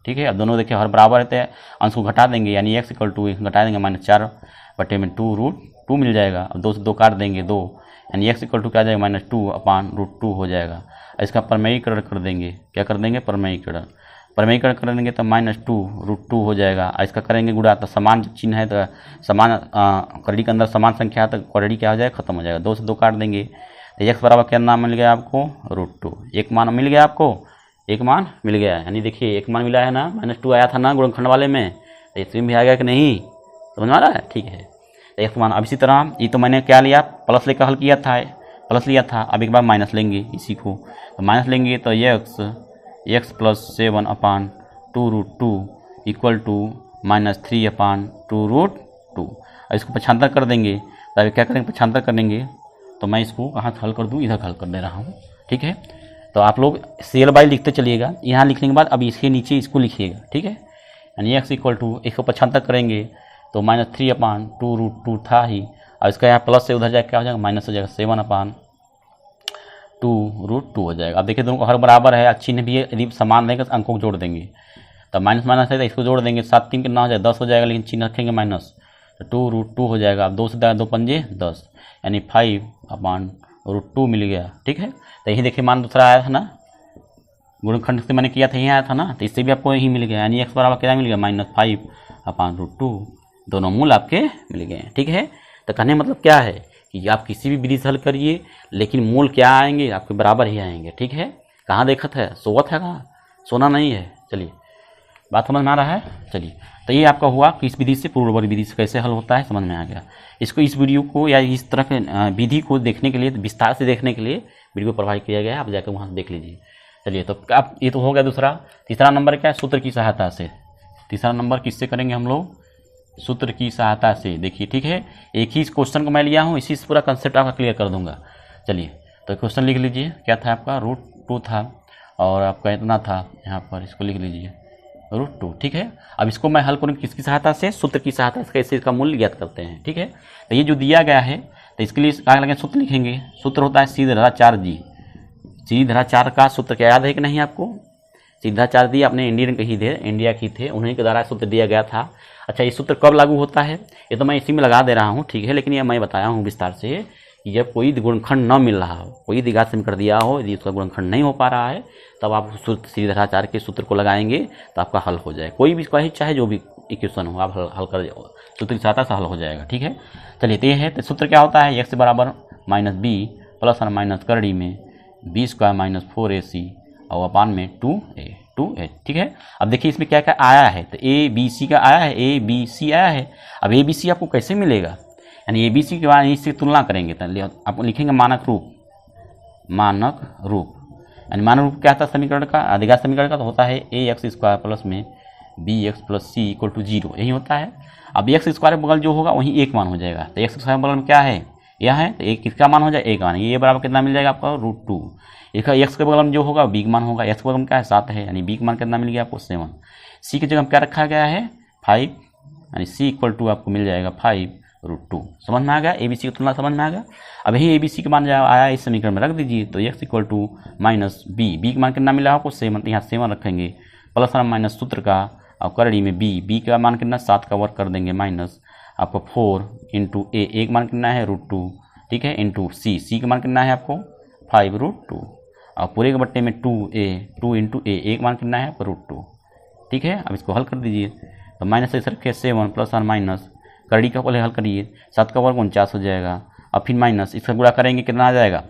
Speaker 1: ठीक है, अब दोनों देखिए हर बराबर रहते हैं, अंश को घटा देंगे यानी x = घटा देंगे -4/2√2 मिल जाएगा। अब 2 से 2 काट देंगे 2, यानी x = क्या आ जाएगा, -2/√2 हो जाएगा। इसका परमेयीकरण कर देंगे, क्या कर देंगे, परमेयीकरण कर देंगे तो -2√2 हो जाएगा। इसका करेंगे गुणा, तो समान चिन्ह है तो समान क्वाड्रेटिक के अंदर समान संख्या है तो क्वाड्रेटिक क्या हो जाएगा, खत्म हो जाएगा। 2 से 2 काट देंगे तो x बराबर क्या नाम मिल गया आपको, √2। एक मान मिल गया आपको, एक मान मिल गया, यानी देखिए एक मान मिला है ना, -2 आया था ना गुणनखंड वाले में, तो इसमें भी आ गया कि नहीं, समझ में आ रहा है। ठीक है, एक मान। अब इसी तरह ये तो मैंने क्या लिया, प्लस लेकर हल किया था, प्लस लिया था, अब एक बार माइनस लेंगे इसी को, तो माइनस लेंगे तो x प्लस 7/2√2 इक्वल टू -3/2√2। इसको पक्षांतर कर देंगे, तो अभी क्या करेंगे, पक्षांतर करेंगे तो मैं इसको कहाँ हल कर दूँ, इधर हल कर दे रहा हूँ। ठीक है, तो आप लोग सीरियल बाई लिखते चलिएगा, यहाँ लिखने के बाद अब इसके नीचे इसको लिखिएगा। ठीक है, यानी x = इसको पक्षांतर करेंगे तो -3/2√2 था ही, और इसका यहाँ प्लस से उधर जाए क्या हो जाएगा, माइनस हो जाएगा 7/2√2 हो जाएगा। अब देखिए दोनों को हर बराबर है, चिन्ह भी यदि समान रहेगा अंकों को जोड़ देंगे, तो माइनस माइनस है तो इसको जोड़ देंगे, 7 3 कितना हो जाएगा, 10 हो जाएगा, लेकिन चिन्ह रखेंगे माइनस, तो 2√2 हो जाएगा। अब 2 से 2 पंजे 10, यानी 5/√2 मिल गया। ठीक है, तो यही देखिए मान दूसरा आया था ना, गुणनखंड से मैंने किया था यही आया था ना, तो इससे भी आपको यही मिल गया, यानी x बराबर क्या मिल गया, -5/√2। दोनों मूल आपके मिल गए हैं। ठीक है, तो कहने मतलब क्या है कि आप किसी भी विधि से हल करिए, लेकिन मूल क्या आएंगे, आपके बराबर ही आएंगे। ठीक है, कहाँ देखत है, सोवत है कहाँ, सोना नहीं है। चलिए बात समझ में आ रहा है। चलिए तो ये आपका हुआ कि इस विधि से पूर्ववर्ती विधि से कैसे हल होता है, समझ में आ गया। इसको इस वीडियो को या इस तरह के विधि को देखने के लिए, विस्तार से देखने के लिए वीडियो प्रोवाइड किया गया है, आप जाकर वहाँ से देख लीजिए। चलिए तो आप ये तो हो गया दूसरा। तीसरा नंबर क्या है, सूत्र की सहायता से। तीसरा नंबर किससे करेंगे हम लोग, सूत्र की सहायता से। देखिए ठीक है, एक ही क्वेश्चन को मैं लिया हूँ, इसी से पूरा कंसेप्ट आपका क्लियर कर दूंगा। चलिए तो क्वेश्चन लिख लीजिए, क्या था आपका, √2 था और आपका इतना था, यहाँ पर इसको लिख लीजिए √2। ठीक है, अब इसको मैं हल करूँ किसकी सहायता से, सूत्र की सहायता से, कैसे इसका मूल्य ज्ञात करते हैं। ठीक है, तो ये जो दिया गया है तो इसके लिए क्या लगेंगे, सूत्र लिखेंगे। सूत्र होता है सीधे 4g, श्रीधराचार्य का सूत्र क्या याद है कि नहीं आपको? श्रीधराचार्य दिए अपने इंडिया की थे, उन्हीं के द्वारा सूत्र दिया गया था। अच्छा, ये सूत्र कब लागू होता है? ये तो मैं इसी में लगा दे रहा हूँ, ठीक है, लेकिन ये मैं बताया हूँ विस्तार से कि जब कोई गुणनखंड न मिल रहा हो, कोई द्विघात समीकरण दिया हो, यदि उसका गुणनखंड नहीं हो पा रहा है, तब आप श्रीधराचार्य के सूत्र को लगाएंगे तो आपका हल हो जाए। कोई भी चाहे जो भी इक्वेशन हो, आप हल कर सूत्र की सहायता से हल हो जाएगा, ठीक है। चलिए, तो ये है, तो सूत्र क्या होता है? x बराबर -b प्लस और माइनस करड़ी में b² - 4ac और अपान में 2a, ठीक है। अब देखिए इसमें क्या क्या आया है, तो ABC का आया है, ABC आया है। अब ABC आपको कैसे मिलेगा? यानी ABC के बाद इससे तुलना करेंगे तो आप लिखेंगे मानक रूप, यानी मानक रूप क्या था समीकरण का? द्विघात समीकरण का तो होता है ax² प्लस में bx प्लस c = 0, यही होता है। अब x² बगल जो होगा वहीं एक मान हो जाएगा, तो x² बगल में क्या है? यह है, तो एक किसका मान हो जाए? एक मान। ये बराबर कितना मिल जाएगा आपका? √2। x के बगल में जो होगा b का मान होगा, x के बगल में क्या है? 7 है, यानी b का मान कितना मिल गया आपको? 7। c की जगह क्या रखा गया है? 5, यानी c = आपको मिल जाएगा 5√2। समझ में आ गया? ABC की तुलना समझ में आ गया। अब यही ABC का मान आया इस समीकरण में रख दीजिए, तो x = -b का मान कितना मिला आपको? 7, यहाँ 7 रखेंगे, प्लस और माइनस सूत्र का और करड़ी में b का मान कितना? 7 का वर्ग कर देंगे, माइनस आपको 4 × a, एक मान कितना है? √2, ठीक है, इंटू c का मान कितना है आपको? 5√2 और पूरे के बट्टे में 2 × a, एक मान कितना है आपको? √2, ठीक है। अब इसको हल कर दीजिए, तो माइनस से रखे 7 प्लस और माइनस करड़ी का पहले हल करिए, 7 का वर्ग 49 हो जाएगा, अब फिर माइनस इसका गुणा करेंगे कितना आ जाएगा?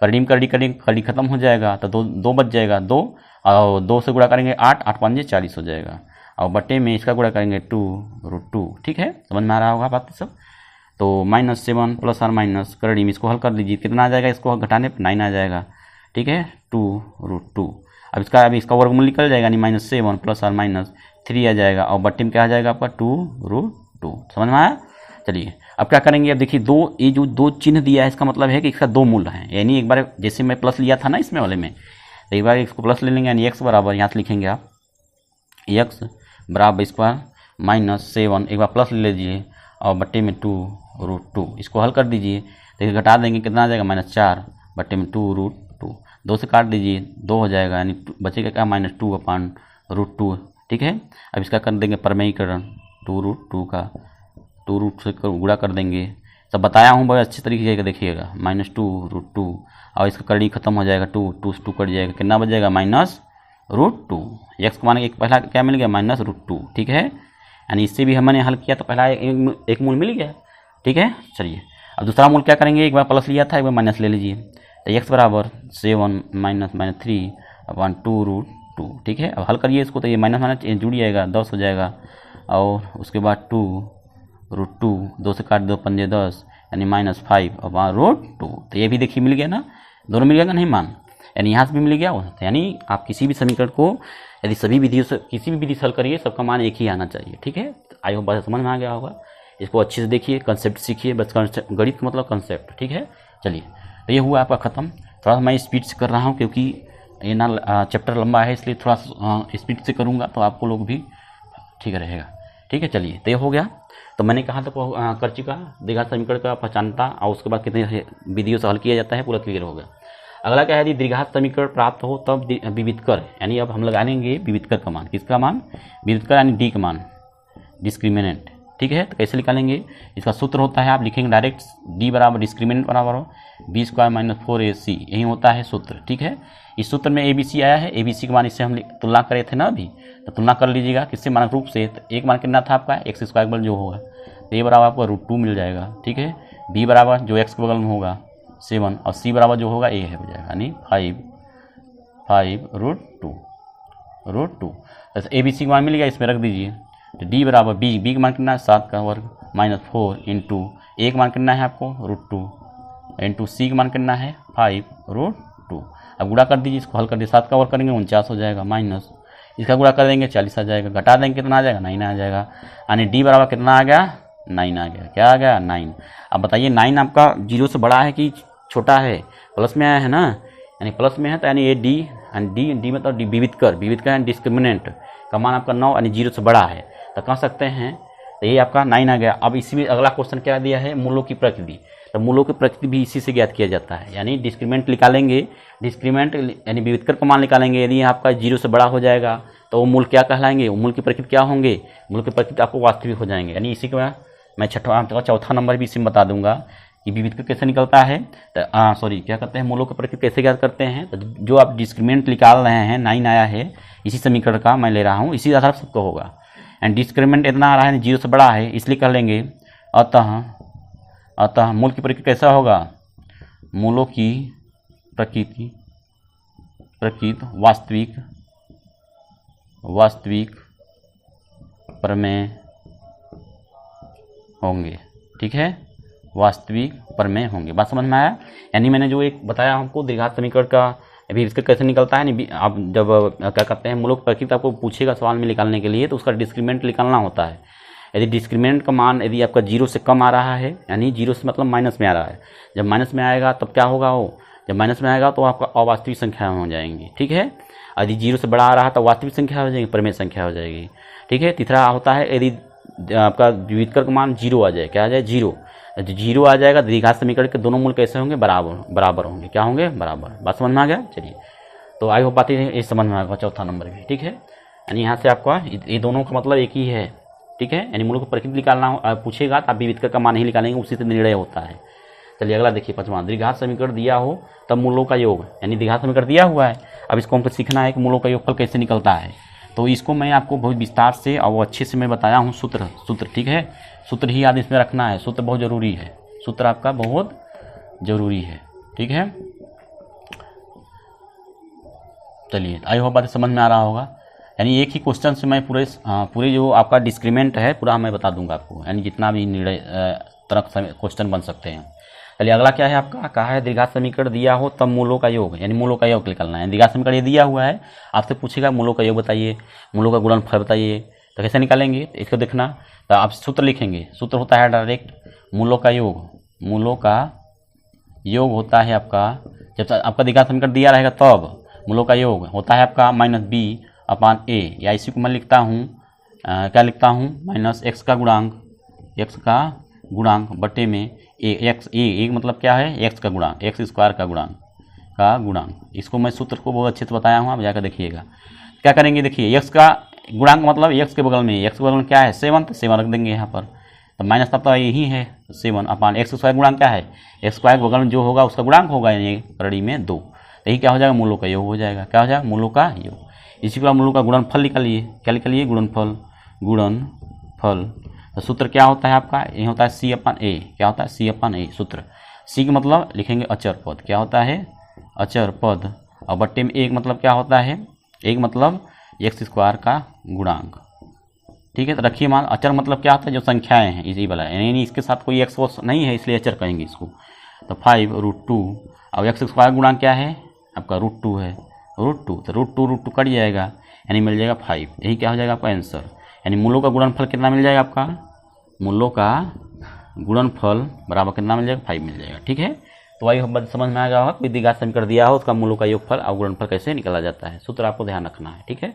Speaker 1: करड़ी में करड़ी खत्म हो जाएगा, तो दो बच जाएगा, 2 और 2 से गुणा करेंगे 8, 8 × 5 = 40 हो जाएगा, और बट्टे में इसका गुणा करेंगे 2√2, ठीक है। समझ में आ रहा होगा बात सब। तो -7 प्लस और माइनस करड़ी में इसको हल कर लीजिए, कितना आ जाएगा? इसको घटाने पर 9 आ जाएगा, ठीक है, 2√2। अब इसका वर्गमूल निकल जाएगा, यानी -7 प्लस और माइनस 3 आ जाएगा, और बट्टे में क्या आ जाएगा आपका? 2√2। समझ में आया? चलिए, अब क्या करेंगे? अब देखिए ये जो दो चिन्ह दिया है, इसका मतलब है कि इसका दो मूल है, यानी एक बार जैसे मैं प्लस लिया था ना इसमें वाले में, तो एक बार इसको प्लस ले लेंगे, यानी x बराबर यहाँ से लिखेंगे आप x बराबर -7, एक बार प्लस ले लीजिए और बट्टे में 2√2, इसको हल कर दीजिए, तो घटा देंगे, कितना आ जाएगा? -4 बट्टे में 2√2, 2 से काट दीजिए, 2 हो जाएगा, यानी बचेगा क्या? -2/√2, ठीक है। अब इसका कर देंगे परमेयीकरण, 2√2 का 2 से गुणा कर देंगे, सब बताया हूँ बहुत अच्छे तरीके से, देखिएगा, -2√2 और इसका करड़ी खत्म हो जाएगा, 2 से 2 कट जाएगा, कितना बच जाएगा? -√2। x को माने एक पहला क्या मिल गया? -√2, ठीक है, यानी इससे भी हमने हल किया तो पहला एक मूल मिल गया, ठीक है। चलिए, अब दूसरा मूल क्या करेंगे? एक बार प्लस लिया था, एक बार माइनस ले लीजिए, तो x बराबर 7 - 3/2√2, ठीक है। अब हल करिए इसको, तो ये माइनस जुड़ जाएगा, 10 हो जाएगा, और उसके बाद 2√2, 2 से काट 2 पंजे 10, यानी -5/√2। तो ये भी देखिए मिल गया ना, दोनों मिल गया नहीं मान, यानी यहाँ से भी मिल गया। यानी आप किसी भी समीकरण को यदि सभी विधियों से किसी भी विधि से हल करिए, सबका मान एक ही आना चाहिए, ठीक है। आई होप बात समझ में आ गया होगा। इसको अच्छे से देखिए, कंसेप्ट सीखिए, बस गणित का मतलब कंसेप्ट, ठीक है। चलिए, तो ये हुआ आपका ख़त्म। थोड़ा सा मैं स्पीड से कर रहा हूँ क्योंकि ये ना चैप्टर लंबा है, इसलिए थोड़ा स्पीड से करूँगा तो आपको लोग भी ठीक रहेगा, ठीक है। चलिए, तो ये हो गया। तो मैंने कहा तो कर चुका द्विघात समीकरण का पहचानता और उसके बाद कितने विधियों से हल किया जाता है, पूरा क्लियर हो गया। अगला क्या है? यदि द्विघात समीकरण प्राप्त हो तब विविधकर, यानी अब हम लगाएंगे विविधकर का मान। किसका मान? विविधकर, यानी डी का मान, डिस्क्रिमिनेंट, ठीक है। तो कैसे निकालेंगे? इसका सूत्र होता है, आप लिखेंगे डायरेक्ट डी बराबर डिस्क्रिमिनेंट बराबर हो b² - 4ac, यही होता है सूत्र, ठीक है। इस सूत्र में ABC आया है, ABC के मान इससे हम तुलना करे थे ना अभी, तो तुलना कर लीजिएगा किससे? मानक रूप से। तो एक मान कितना था आपका? x² बल जो होगा, तो a बराबर आपको √2 मिल जाएगा, ठीक है। b बराबर जो x के बगल में होगा 7, और c बराबर जो होगा a है हो जाएगा, यानी 5/√2। तो ABC का मान मिल गया, इसमें रख दीजिए। तो d बराबर b का मान कितना है? 7 का वर्ग -4 इंटू a का मान कितना है आपको? √2 इंटू c का मान कितना है? 5/√2। अब गुणा कर दीजिए, इसको हल कर दीजिए, 7 का वर्ग करेंगे 49 हो जाएगा, माइनस इसका गुणा कर देंगे 40 आ जाएगा, घटा देंगे कितना आ जाएगा? 9 आ जाएगा, यानी d बराबर कितना आ गया? 9 आ गया। क्या आ गया? 9। अब बताइए 9 आपका 0 से बड़ा है कि छोटा है? प्लस में आया है ना, यानी प्लस में है, तो यानी ये डी, यानी डी मतलब विविधकर, यानी डिस्क्रिमिनेंट का मान आपका 9, यानी 0 से बड़ा है। तो कह सकते हैं तो ये आपका 9 आ गया। अब इसी में अगला क्वेश्चन क्या दिया है, मूलों की प्रकृति। तो मूलों की प्रकृति भी इसी से ज्ञात किया जाता है, यानी डिस्क्रीमेंट निकालेंगे, डिस्क्रीमेंट यानी विविधकर का मान निकालेंगे। यदि आपका 0 से बड़ा हो जाएगा तो वो मूल क्या कहलाएंगे, वो मूल की प्रकृति क्या होंगे, मूल की प्रकृति आपको वास्तविक हो जाएंगे। यानी इसी का मैं चौथा नंबर भी इसी में बता दूंगा कि विविधकर कैसे निकलता है। तो क्या करते हैं, मूलों की प्रकृति कैसे ज्ञात करते हैं। तो जो आप डिस्क्रीमेंट निकाल रहे हैं, 9 आया है, इसी समीकरण का मैं ले रहा हूँ, इसी आधार सबको होगा। एंड डिस्क्रीमेंट इतना आ रहा है 0 से बड़ा है, इसलिए कह लेंगे अतः मूल की प्रकृति कैसा होगा, मूलों की प्रकृति वास्तविक प्रमेय होंगे। ठीक है, वास्तविक प्रमेय होंगे। बात समझ में आया। यानी मैंने जो एक बताया आपको द्विघात समीकरण का अभी इसका कैसे निकलता है, नहीं आप जब क्या करते हैं मूलों की प्रकृति आपको पूछेगा सवाल में निकालने के लिए, तो उसका डिस्क्रीमेंट निकालना होता है। यदि डिस्क्रीमेंट का मान यदि आपका 0 से कम आ रहा है, यानी 0 से मतलब माइनस में आ रहा है, जब माइनस में आएगा तब क्या होगा, वो जब माइनस में आएगा तो आपका अवास्तविक संख्या हो जाएंगी। ठीक है, यदि 0 से बड़ा आ रहा है तो वास्तविक संख्या हो जाएगी, प्रमेय संख्या हो जाएगी। ठीक है, तीसरा होता है यदि आपका विविधकर का मान 0 आ जाए, क्या आ जाए 0, 0 आ जाएगा, द्विघात समीकरण के दोनों मूल कैसे होंगे, बराबर होंगे। क्या होंगे, बराबर। बात समझ में आ गया। चलिए, तो आई होप बातें ये समझ में आएगा। चौथा नंबर भी ठीक है, यानी यहाँ से आपका ये दोनों का मतलब एक ही है। ठीक है, यानी मूलों को प्रकृति निकालना पूछेगा तो आप विविधकर का मान नहीं निकालेंगे, उसी से निर्णय होता है। चलिए अगला देखिए, 5वां, द्विघात समीकरण दिया हो तब मूलों का योग, यानी द्विघात समीकरण दिया हुआ है, अब इसको हमको सीखना है कि मूलों का योगफल कैसे निकलता है। तो इसको मैं आपको बहुत विस्तार से और अच्छे से मैं बताया हूँ। सूत्र ठीक है, सूत्र ही याद इसमें रखना है, सूत्र बहुत ज़रूरी है, सूत्र आपका बहुत ज़रूरी है। ठीक है, चलिए आई होप बात समझ में आ रहा होगा। यानी एक ही क्वेश्चन से मैं पूरे जो आपका डिस्क्रीमेंट है पूरा मैं बता दूंगा आपको, यानी जितना भी निर्णय तरह क्वेश्चन बन सकते हैं। चलिए अगला क्या है आपका, कहा है द्विघात समीकरण दिया हो तब मूलों का योग, यानी मूलों का योग निकालना है। द्विघात समीकरण ये दिया हुआ है, आपसे पूछेगा मूलों का योग बताइए, मूलों का गुणनफल बताइए, तो कैसे निकालेंगे इसको देखना। तो आप सूत्र लिखेंगे, सूत्र होता है डायरेक्ट मूलों का योग, मूलों का योग होता है आपका, जब आपका द्विघात समीकरण दिया रहेगा तब मूलों का योग होता है आपका -b/a, या इसी को मैं लिखता हूँ क्या लिखता हूँ, -x का गुणांक बटे में एक मतलब क्या है, x का गुणांक, x² का गुणांक। इसको मैं सूत्र को बहुत अच्छे से बताया हूँ, आप जाकर देखिएगा। क्या करेंगे, देखिए x का गुणांक मतलब x के बगल में, x के बगल में क्या है 7, तो 7 रख देंगे यहाँ पर, तो माइनस तब तो यही है 7/x² गुणांक क्या है, x² के बगल में जो होगा उसका गुणांक होगा, यानी करड़ी में 2, यही क्या हो जाएगा, मूलों का योग हो जाएगा। क्या हो जाएगा, मूलों का योग। इसी के बाद मूलों का गुणनफल निकालिए, क्या निकालिए, गुणनफल। तो सूत्र क्या होता है आपका, ये होता है c/a, क्या होता है c/a सूत्र। c का मतलब लिखेंगे अचर पद, क्या होता है अचर पद, और बट्टे में एक मतलब क्या होता है, एक मतलब x² का गुणांक। ठीक है, तो रखिए मान, अचर मतलब क्या होता है, जो संख्याएं हैं इसी वाला, यानी इसके साथ कोई x नहीं है इसलिए अचर कहेंगे इसको। तो 5√2, और x² गुणांक क्या है आपका √2 है, √2, तो √2 कट जाएगा, यानी मिल जाएगा 5, यही क्या हो जाएगा आपका आंसर। यानी मूलों का गुणनफल कितना मिल जाएगा आपका, मूलों का गुणनफल बराबर कितना मिल जाएगा, 5 मिल जाएगा। ठीक है, तो वही बात समझ में आ गया होगा, कोई द्विघात समीकरण दिया हो उसका मूलों का योगफल और गुणनफल कैसे निकाला जाता है, सूत्र आपको ध्यान रखना है। ठीक है,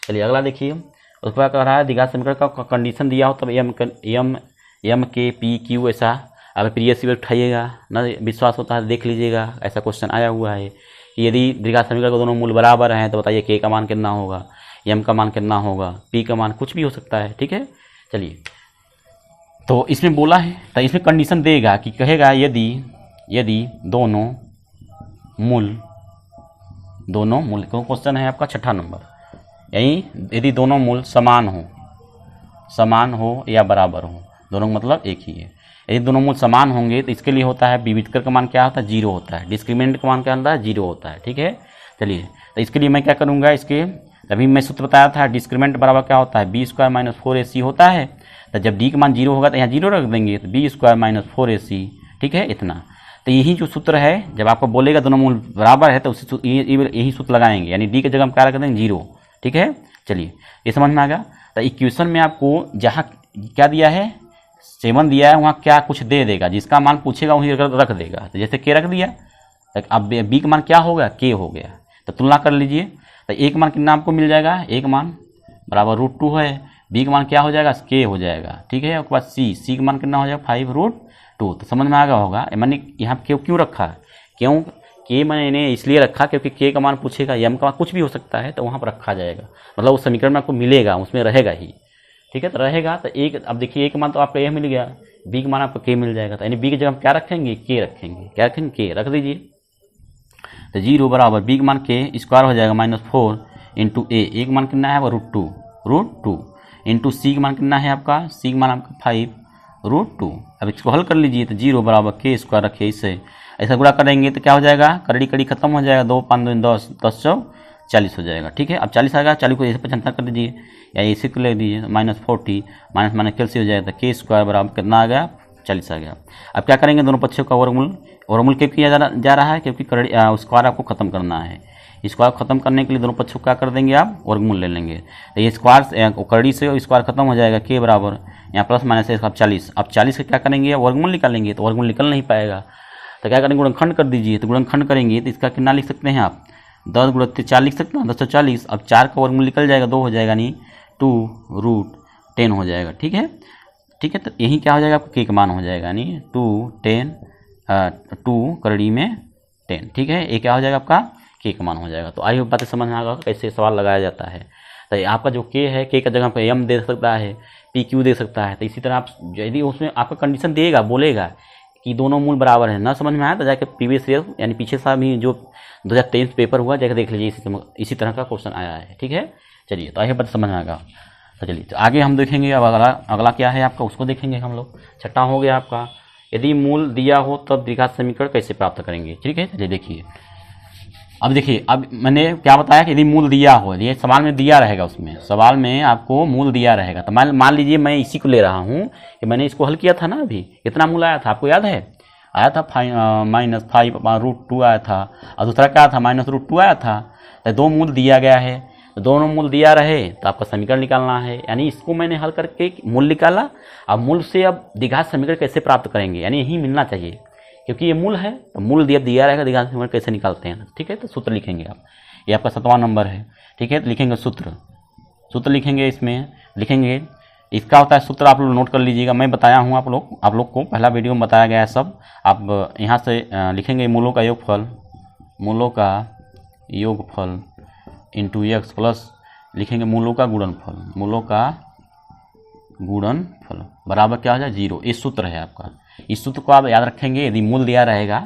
Speaker 1: चलिए अगला देखिए, उसके बाद कह रहा है द्विघात समीकरण का कंडीशन दिया हो तब एम के पी क्यू ऐसा, अगर प्रीवियस ईयर उठाइएगा ना, विश्वास होता है देख लीजिएगा, ऐसा क्वेश्चन आया हुआ है कि यदि द्विघात समीकरण के दोनों मूल बराबर हैं तो बताइए के का मान कितना होगा, एम का मान कितना होगा, पी का मान कुछ भी हो सकता है। ठीक है, चलिए तो इसमें बोला है, तो इसमें कंडीशन देगा कि कहेगा यदि दोनों मूल क्वेश्चन है आपका 6ठा नंबर, यानी यदि दोनों मूल समान हो या बराबर हो, दोनों मतलब एक ही है। यदि दोनों मूल समान होंगे तो इसके लिए होता है विविधकर का मान क्या होता है, 0 होता है, डिस्क्रीमेंट का मान क्या होता है, 0 होता है। ठीक है, चलिए तो इसके लिए मैं क्या करूँगा, इसके अभी मैं सूत्र बताया था, डिस्क्रीमेंट बराबर क्या होता है, b² - 4ac होता है। तो जब d का मान 0 होगा तो यहाँ 0 रख देंगे, तो b² - 4ac। ठीक है, इतना। तो यही जो सूत्र है, जब आपको बोलेगा दोनों मूल बराबर है तो यही सूत्र लगाएंगे, यानी d की जगह हम क्या रख देंगे, 0। ठीक है, चलिए ये समझ में आ गया। तो इक्वेशन में आपको जहाँ क्या दिया है, 7 दिया है, वहाँ क्या कुछ दे देगा, जिसका मान पूछेगा वहीं रख देगा। तो जैसे k रख दिया, अब b का मान क्या हो गया, k हो गया। तो तुलना कर लीजिए, तो एक मान कितना आपको मिल जाएगा, एक मान बराबर √2 है, बी का मान क्या हो जाएगा, के हो जाएगा, ठीक है। उसके बाद सी का मान कितना हो जाएगा 5√2। तो समझ में आ गया होगा मैंने यहाँ क्यों रखा है, क्यों के मैंने इसलिए रखा क्योंकि के का मान पूछेगा, एम का मान कुछ भी हो सकता है तो वहाँ पर रखा जाएगा, मतलब उस समीकरण में आपको मिलेगा, उसमें रहेगा ही, ठीक है। तो रहेगा तो एक, अब देखिए ए का मान तो आपका यह मिल गया, बी का मान आपको के मिल जाएगा, तो यानी बी की जगह हम क्या रखेंगे, के रखेंगे, क्या रखेंगे, के रख दीजिए। तो 0 बराबर बी का मान के स्क्वायर हो जाएगा -4 इंटू ए का मान कितना है वो √2 इंटू सी का मान कितना है आपका, सी का मान आपका 5√2। अब इसको हल कर लीजिए तो 0 बराबर के स्क्वायर रखिए, इससे ऐसा गुणा करेंगे तो क्या हो जाएगा, कड़ी खत्म हो जाएगा, 2 5 2 10 10 40 हो जाएगा, ठीक है। अब 40 आ गया, 40 को ऐसे 75 कर दीजिए या इसी को ले दीजिए, -40 माइनस कैलसी हो जाएगा, तो के स्क्वायर बराबर कितना आ गया, 40 आ गया। अब क्या करेंगे, दोनों पक्षों का वर्गमूल क्यों किया जा रहा है, क्योंकि स्क्वायर आपको खत्म करना है। स्क्वायर खत्म करने के लिए दोनों पक्षों क्या कर देंगे आप, वर्गमूल ले लेंगे। तो ये स्क्वायर कड़ी से स्क्वायर खत्म हो जाएगा, के बराबर यहाँ प्लस माइनस है 40। अब 40 का क्या करेंगे, वर्गमूल निकालेंगे, तो वर्गमूल निकल नहीं पाएगा, तो क्या करेंगे, गुणनखंड कर दीजिए। तो गुणनखंड करेंगे तो इसका कितना लिख सकते हैं आप, 10 × 4 लिख सकते हैं, 1040। अब 4 का वर्गमूल निकल जाएगा, 2 हो जाएगा, नहीं 2√10 हो जाएगा, ठीक है। तो यही क्या हो जाएगा, आपका के का मान हो जाएगा, यानी 2 कड़ी में 10, ठीक है। ये क्या हो जाएगा, आपका के का मान हो जाएगा। तो आई बातें समझ में आ गया कैसे सवाल लगाया जाता है। तो आपका जो के है, के का जगह पर एम दे सकता है, पी क्यू दे सकता है। तो इसी तरह आप यदि उसमें आपका कंडीशन देगा, बोलेगा कि दोनों मूल बराबर है, ना समझ में आया तो जाकर प्रीवियस ईयर यानी पीछे साल भी जो 2023 पेपर हुआ जाकर देख लीजिए, इसी तरह का क्वेश्चन आया है, ठीक है। चलिए, तो आइए बात समझ में आएगा। तो चलिए, तो आगे हम देखेंगे, अब अगला क्या है आपका, उसको देखेंगे हम लोग। छठा हो गया आपका, यदि मूल दिया हो तब द्विघात समीकरण कैसे प्राप्त करेंगे, ठीक है। चलिए देखिए, अब देखिए, अब मैंने क्या बताया कि यदि मूल दिया हो, ये सवाल में दिया रहेगा, उसमें सवाल में आपको मूल दिया रहेगा। तो मान लीजिए मैं इसी को ले रहा हूँ कि मैंने इसको हल किया था ना, अभी कितना मूल आया था आपको याद है, आया था -5/√2 आया था, और दूसरा क्या था, -√2 आया था। तो 2 मूल दिया गया है, तो दोनों मूल दिया रहे तो आपका समीकरण निकालना है, यानी इसको मैंने हल करके मूल निकाला। अब मूल से अब द्विघात समीकरण कैसे प्राप्त करेंगे, यानी यही मिलना चाहिए, क्योंकि ये मूल है, तो मूल दिया रहेगा, द्विघात समीकरण कैसे निकालते हैं, ठीक है। तो सूत्र लिखेंगे आप, ये आपका 7वां नंबर है, ठीक है। तो लिखेंगे सूत्र लिखेंगे, इसमें लिखेंगे, इसका होता है सूत्र, आप लोग नोट कर लीजिएगा, मैं बताया हूँ आप लोग को पहला वीडियो में बताया गया है सब। आप यहाँ से लिखेंगे मूलों का योगफल इंटू x प्लस लिखेंगे मूलों का गुणनफल बराबर क्या हो जाए 0। ये सूत्र है आपका, इस सूत्र को आप याद रखेंगे। यदि मूल दिया रहेगा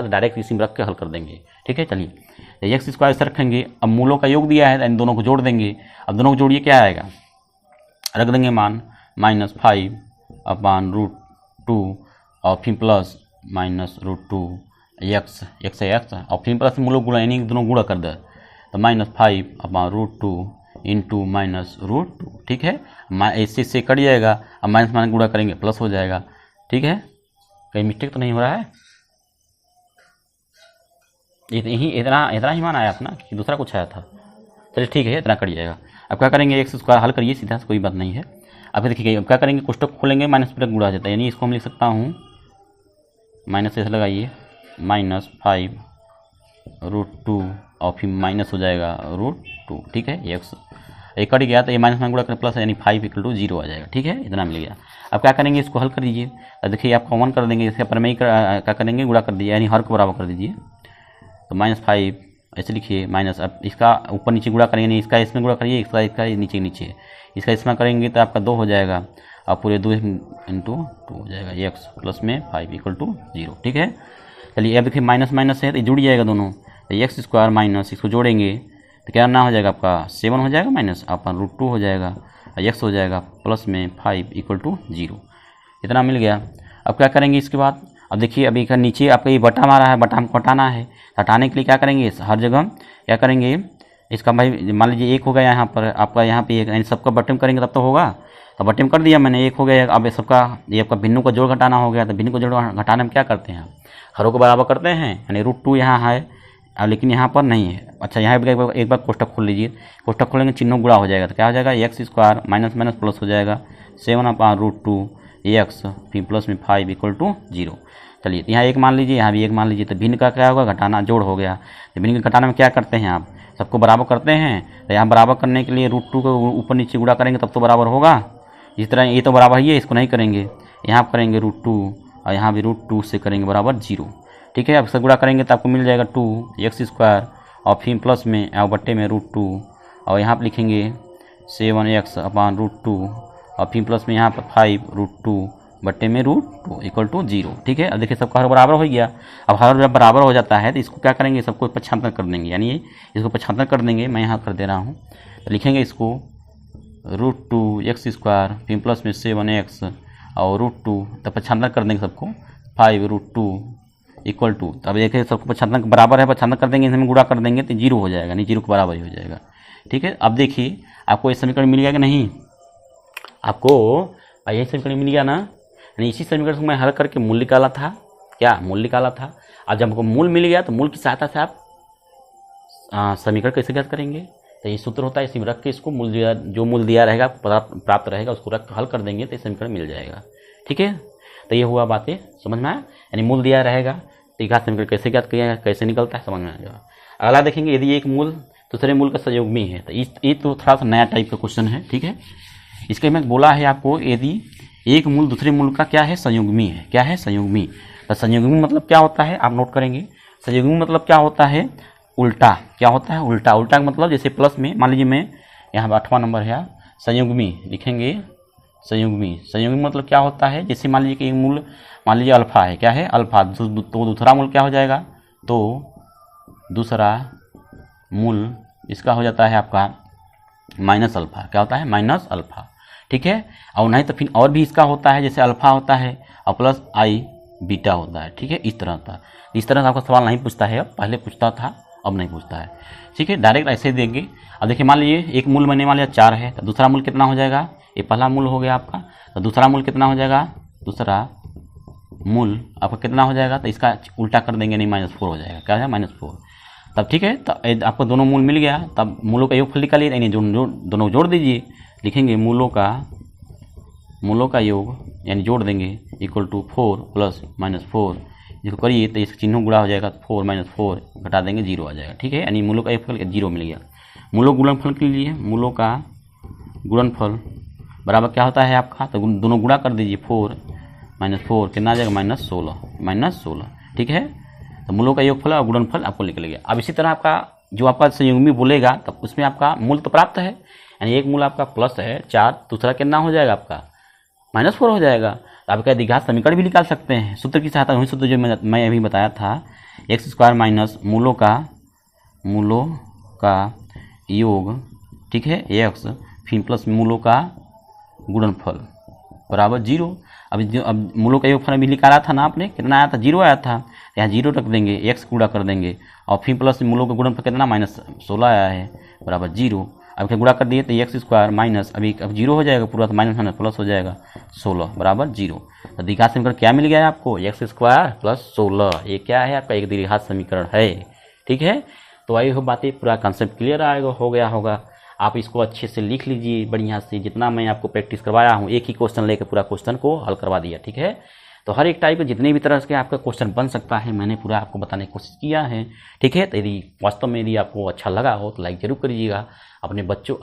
Speaker 1: तो डायरेक्ट इसी में रख के हल कर देंगे, ठीक है। चलिए, एक्स स्क्वायर से रखेंगे, अब मूलों का योग दिया है तो इन दोनों को जोड़ देंगे। अब दोनों को जोड़िए, क्या आएगा, रख देंगे मान -5/√2 और फिर प्लस -√2 x और फिर प्लस मूलों गुणा, यानी दोनों गुणा कर दे, तो -5/√2 इंटू -√2, ठीक है। ऐसे से कट जाएगा, अब माइनस गुणा करेंगे प्लस हो जाएगा, ठीक है। कहीं मिस्टेक तो नहीं हो रहा है, इतना ही मान आया अपना कि दूसरा कुछ आया था। चलिए ठीक है, इतना कट जाएगा। अब क्या करेंगे, एक्स स्क्वायर हल करिए सीधा, कोई बात नहीं है। अब देखिए, अब क्या करेंगे, कोष्टक खोलेंगे, माइनस प्लस गुणा आ जाता है, यानी इसको हम लिख सकता हूँ, माइनस ऐसे लगाइए, -5/√2 और फिर माइनस हो जाएगा √2, ठीक है। एक्स एक कट गया तो ये माइनस में गुणा करें प्लस, यानी 5 = 0 आ जाएगा, ठीक है। इतना मिल गया। अब क्या करेंगे, इसको हल कर दीजिए। देखिए, आप कॉमन कर देंगे, इसके पर में क्या करेंगे, गुणा कर दीजिए, यानी हर को बराबर कर दीजिए। तो -5 ऐसे लिखिए, माइनस, अब इसका ऊपर नीचे गुणा करेंगे, नहीं इसका इसमें गुणा करिए, इसका नीचे, इसका इसमें करेंगे तो आपका 2 हो जाएगा, और पूरे 2 × 2 हो जाएगा, x प्लस में 5 = 0, ठीक है। चलिए, अब देखिए माइनस है तो जुड़ जाएगा दोनों, तो एक्स स्क्वायर माइनस इसको जोड़ेंगे तो क्या ना हो जाएगा, आपका 7 हो जाएगा, माइनस आपका √2 हो जाएगा, x हो जाएगा प्लस में 5 = 0, इतना मिल गया। अब क्या करेंगे इसके बाद, अब देखिए, अभी का नीचे आपका ये बटा मारा है, बटा हमको हटाना है। हटाने के लिए क्या करेंगे, हर जगह क्या करेंगे, इसका भाई मान लीजिए 1 हो गया यहाँ पर, आपका यहाँ पे 1, यानी सबका बटन करेंगे तब तो होगा, तो बटन कर दिया मैंने, 1 हो गया। अब सबका ये आपका भिन्नों का जोड़ घटाना हो गया, तो भिन्न को जोड़ घटाने में क्या करते हैं, हरों को बराबर करते हैं, यानी √2 यहाँ है, अब लेकिन यहाँ पर नहीं है। अच्छा, यहाँ एक बार कोष्टक खोल लीजिए, कोष्टक खोलेंगे, चिन्ह गुणा हो जाएगा, तो क्या हो जाएगा, एक्स स्क्वायर माइनस प्लस हो जाएगा 7/√2 x फिर प्लस में 5 = 0। चलिए, यहाँ 1 मान लीजिए, यहाँ भी 1 मान लीजिए, तो भिन्न का क्या होगा, घटाना, जोड़ हो गया। तो भिन्न के घटाना में क्या करते हैं आप, सबको बराबर करते हैं तो यहाँ बराबर करने के लिए √2 को ऊपर नीचे गुणा करेंगे तब तो बराबर होगा। इस तरह ये तो बराबर ही है, इसको नहीं करेंगे, यहाँ करेंगे √2 और यहाँ भी √2 से करेंगे बराबर 0। ठीक है, अब से गुणा करेंगे तो आपको मिल जाएगा 2x² और फिर प्लस में और बट्टे में √2 और यहाँ पर लिखेंगे 7x/√2 और फिर प्लस में यहाँ पर 5√2 बट्टे में √2 = 0। ठीक है, अब देखिए सबका हर बराबर हो गया। अब हर जब बराबर हो जाता है तो इसको क्या करेंगे, सबको पक्षांतर कर देंगे, यानी इसको पक्षांतर कर देंगे। मैं यहाँ कर दे रहा हूँ, तो लिखेंगे इसको √2x² फिर प्लस में 7x और √2, तब पक्षांतर कर देंगे सबको 5√2 = तब देखिए सबको पक्षांतर बराबर है, पक्षांतर कर देंगे, इसमें गुणा कर देंगे तो 0 हो जाएगा, नहीं 0 के बराबर ही हो जाएगा। ठीक है, अब देखिए आपको ये समीकरण मिल गया कि नहीं, आपको यही समीकरण मिल गया ना। यानी इसी समीकरण को मैं हल करके मूल निकाला था, क्या मूल निकाला था। अब जब हमको मूल मिल गया तो मूल की सहायता से आप समीकरण कैसे ज्ञात करेंगे, तो ये सूत्र होता है, इसी में रख के इसको मूल जो मूल दिया रहेगा प्राप्त रहेगा उसको रख हल कर देंगे तो समीकरण मिल जाएगा। ठीक है, तो ये हुआ बातें समझ में आया, यानी मूल दिया रहेगा तो घात समीकरण कैसे ज्ञात किया, कैसे निकलता है, समझ में आ जाएगा। अगला देखेंगे, यदि एक मूल दूसरे मूल का संयोगी है तो ये तो थोड़ा सा नया टाइप का क्वेश्चन है। ठीक है, इसके में बोला है आपको यदि एक मूल दूसरे मूल का क्या है, संयुग्मी है। क्या है, संयुग्मी। तो संयुग्मी मतलब क्या होता है, आप नोट करेंगे। संयुग्मी मतलब क्या होता है, उल्टा। क्या होता है, उल्टा। उल्टा का मतलब जैसे प्लस में मान लीजिए मैं यहाँ 8वां नंबर है, संयुग्मी लिखेंगे। संयुग्मी, संयुग्मी मतलब क्या होता है, जैसे मान लीजिए कि एक मूल मान लीजिए अल्फा है, क्या है अल्फा, तो दूसरा मूल क्या हो जाएगा, तो दूसरा मूल इसका हो जाता है आपका माइनस अल्फा। क्या होता है, माइनस अल्फा। ठीक है, और नहीं तो फिर और भी इसका होता है, जैसे अल्फा होता है और प्लस आई बीटा होता है। ठीक है, इस तरह का। इस तरह से आपका सवाल नहीं पूछता है, अब पहले पूछता था अब नहीं पूछता है। ठीक है, डायरेक्ट ऐसे ही देंगे। अब देखिए मान लीजिए एक मूल मैंने मान लिया 4 है, तो दूसरा मूल कितना हो जाएगा, ये पहला मूल हो गया आपका, तो दूसरा मूल कितना हो जाएगा, दूसरा मूल आपका कितना हो जाएगा, तो इसका उल्टा कर देंगे, नहीं -4 हो जाएगा। क्या है, -4। तब ठीक है, तो आपको दोनों मूल मिल गया, तब मूलों का योगफल निकालिए, यानी दोनों जोड़ दीजिए। लिखेंगे मूलों का योग यानी जोड़ देंगे = 4 + -4, इसको करिए तो इसका चिन्ह गुणा हो जाएगा, 4 - 4 घटा देंगे 0 आ जाएगा। ठीक है, यानी मूलों का योगफल 0 मिल गया। मूलों गुणनफल के लिए मूलों का गुणनफल बराबर क्या होता है आपका, तो दोनों गुणा कर दीजिए, 4 - 4 कितना आ जाएगा, -16। ठीक है, तो मूलों का योगफल और गुणनफल आपको निकल गया। अब इसी तरह आपका जो आपका संयुग्मी बोलेगा तब उसमें आपका मूल तो प्राप्त है, यानी एक मूल आपका प्लस है 4, दूसरा कितना हो जाएगा आपका -4 हो जाएगा। तो आप क्या द्विघात समीकरण भी निकाल सकते हैं सूत्र की सहायता। वही सूत्र जो मैं अभी बताया था, x² माइनस मूलों का योग, ठीक है, x फिर प्लस मूलों का गुणनफल बराबर 0। अब मूलों का योगफल भी निकाला था ना आपने, कितना आया था, 0 आया था। यहाँ 0 रख देंगे, x गुणा कर देंगे और फिर प्लस मूलों का गुणनफल कितना -16 आया है बराबर 0। अब क्या गुणा कर दिए तो x² माइनस अब 0 हो जाएगा पूरा, तो माइनस प्लस हो जाएगा 16 बराबर 0। तो द्विघात समीकरण क्या मिल गया आपको, x² + 16। ये क्या है आपका एक द्विघात समीकरण है। ठीक है, तो आई हो बातें, पूरा कॉन्सेप्ट क्लियर हो गया होगा। आप इसको अच्छे से लिख लीजिए बढ़िया से, जितना मैं आपको प्रैक्टिस करवाया हूँ, एक ही क्वेश्चन लेकर पूरा क्वेश्चन को हल करवा दिया। ठीक है, तो हर एक टाइप के जितने भी तरह के आपका क्वेश्चन बन सकता है मैंने पूरा आपको बताने की कोशिश किया है। ठीक है, तो यदि वास्तव में यदि आपको अच्छा लगा हो तो लाइक जरूर करिएगा। अपने बच्चों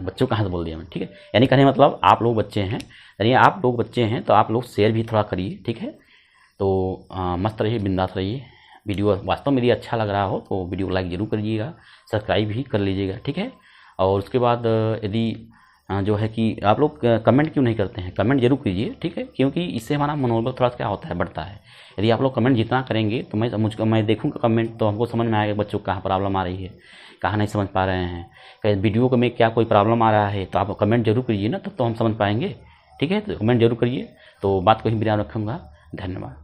Speaker 1: बच्चों कहाँ से बोल दिया मैं, ठीक है, यानी कहने मतलब आप लोग बच्चे हैं, यानी आप लोग बच्चे हैं तो आप लोग शेयर भी थोड़ा करिए। ठीक है, तो मस्त रहिए, बिंदास रहिए। वीडियो वास्तव में यदि अच्छा लग रहा हो तो वीडियो लाइक जरूर करिएगा, सब्सक्राइब भी कर लीजिएगा। ठीक है, और उसके बाद यदि जो है कि आप लोग कमेंट क्यों नहीं करते हैं, कमेंट जरूर कीजिए। ठीक है, क्योंकि इससे हमारा मनोबल थोड़ा सा क्या होता है, बढ़ता है। यदि आप लोग कमेंट जितना करेंगे तो मैं देखूँगा कमेंट, तो हमको समझ में आएगा बच्चों को कहाँ प्रॉब्लम आ रही है, कहाँ नहीं समझ पा रहे हैं, कहीं वीडियो को में क्या कोई प्रॉब्लम आ रहा है, तो आप कमेंट जरूर करिए ना, तब तो हम समझ पाएंगे। ठीक है, तो कमेंट जरूर करिए। तो बात को ही विराम रखूँगा, धन्यवाद।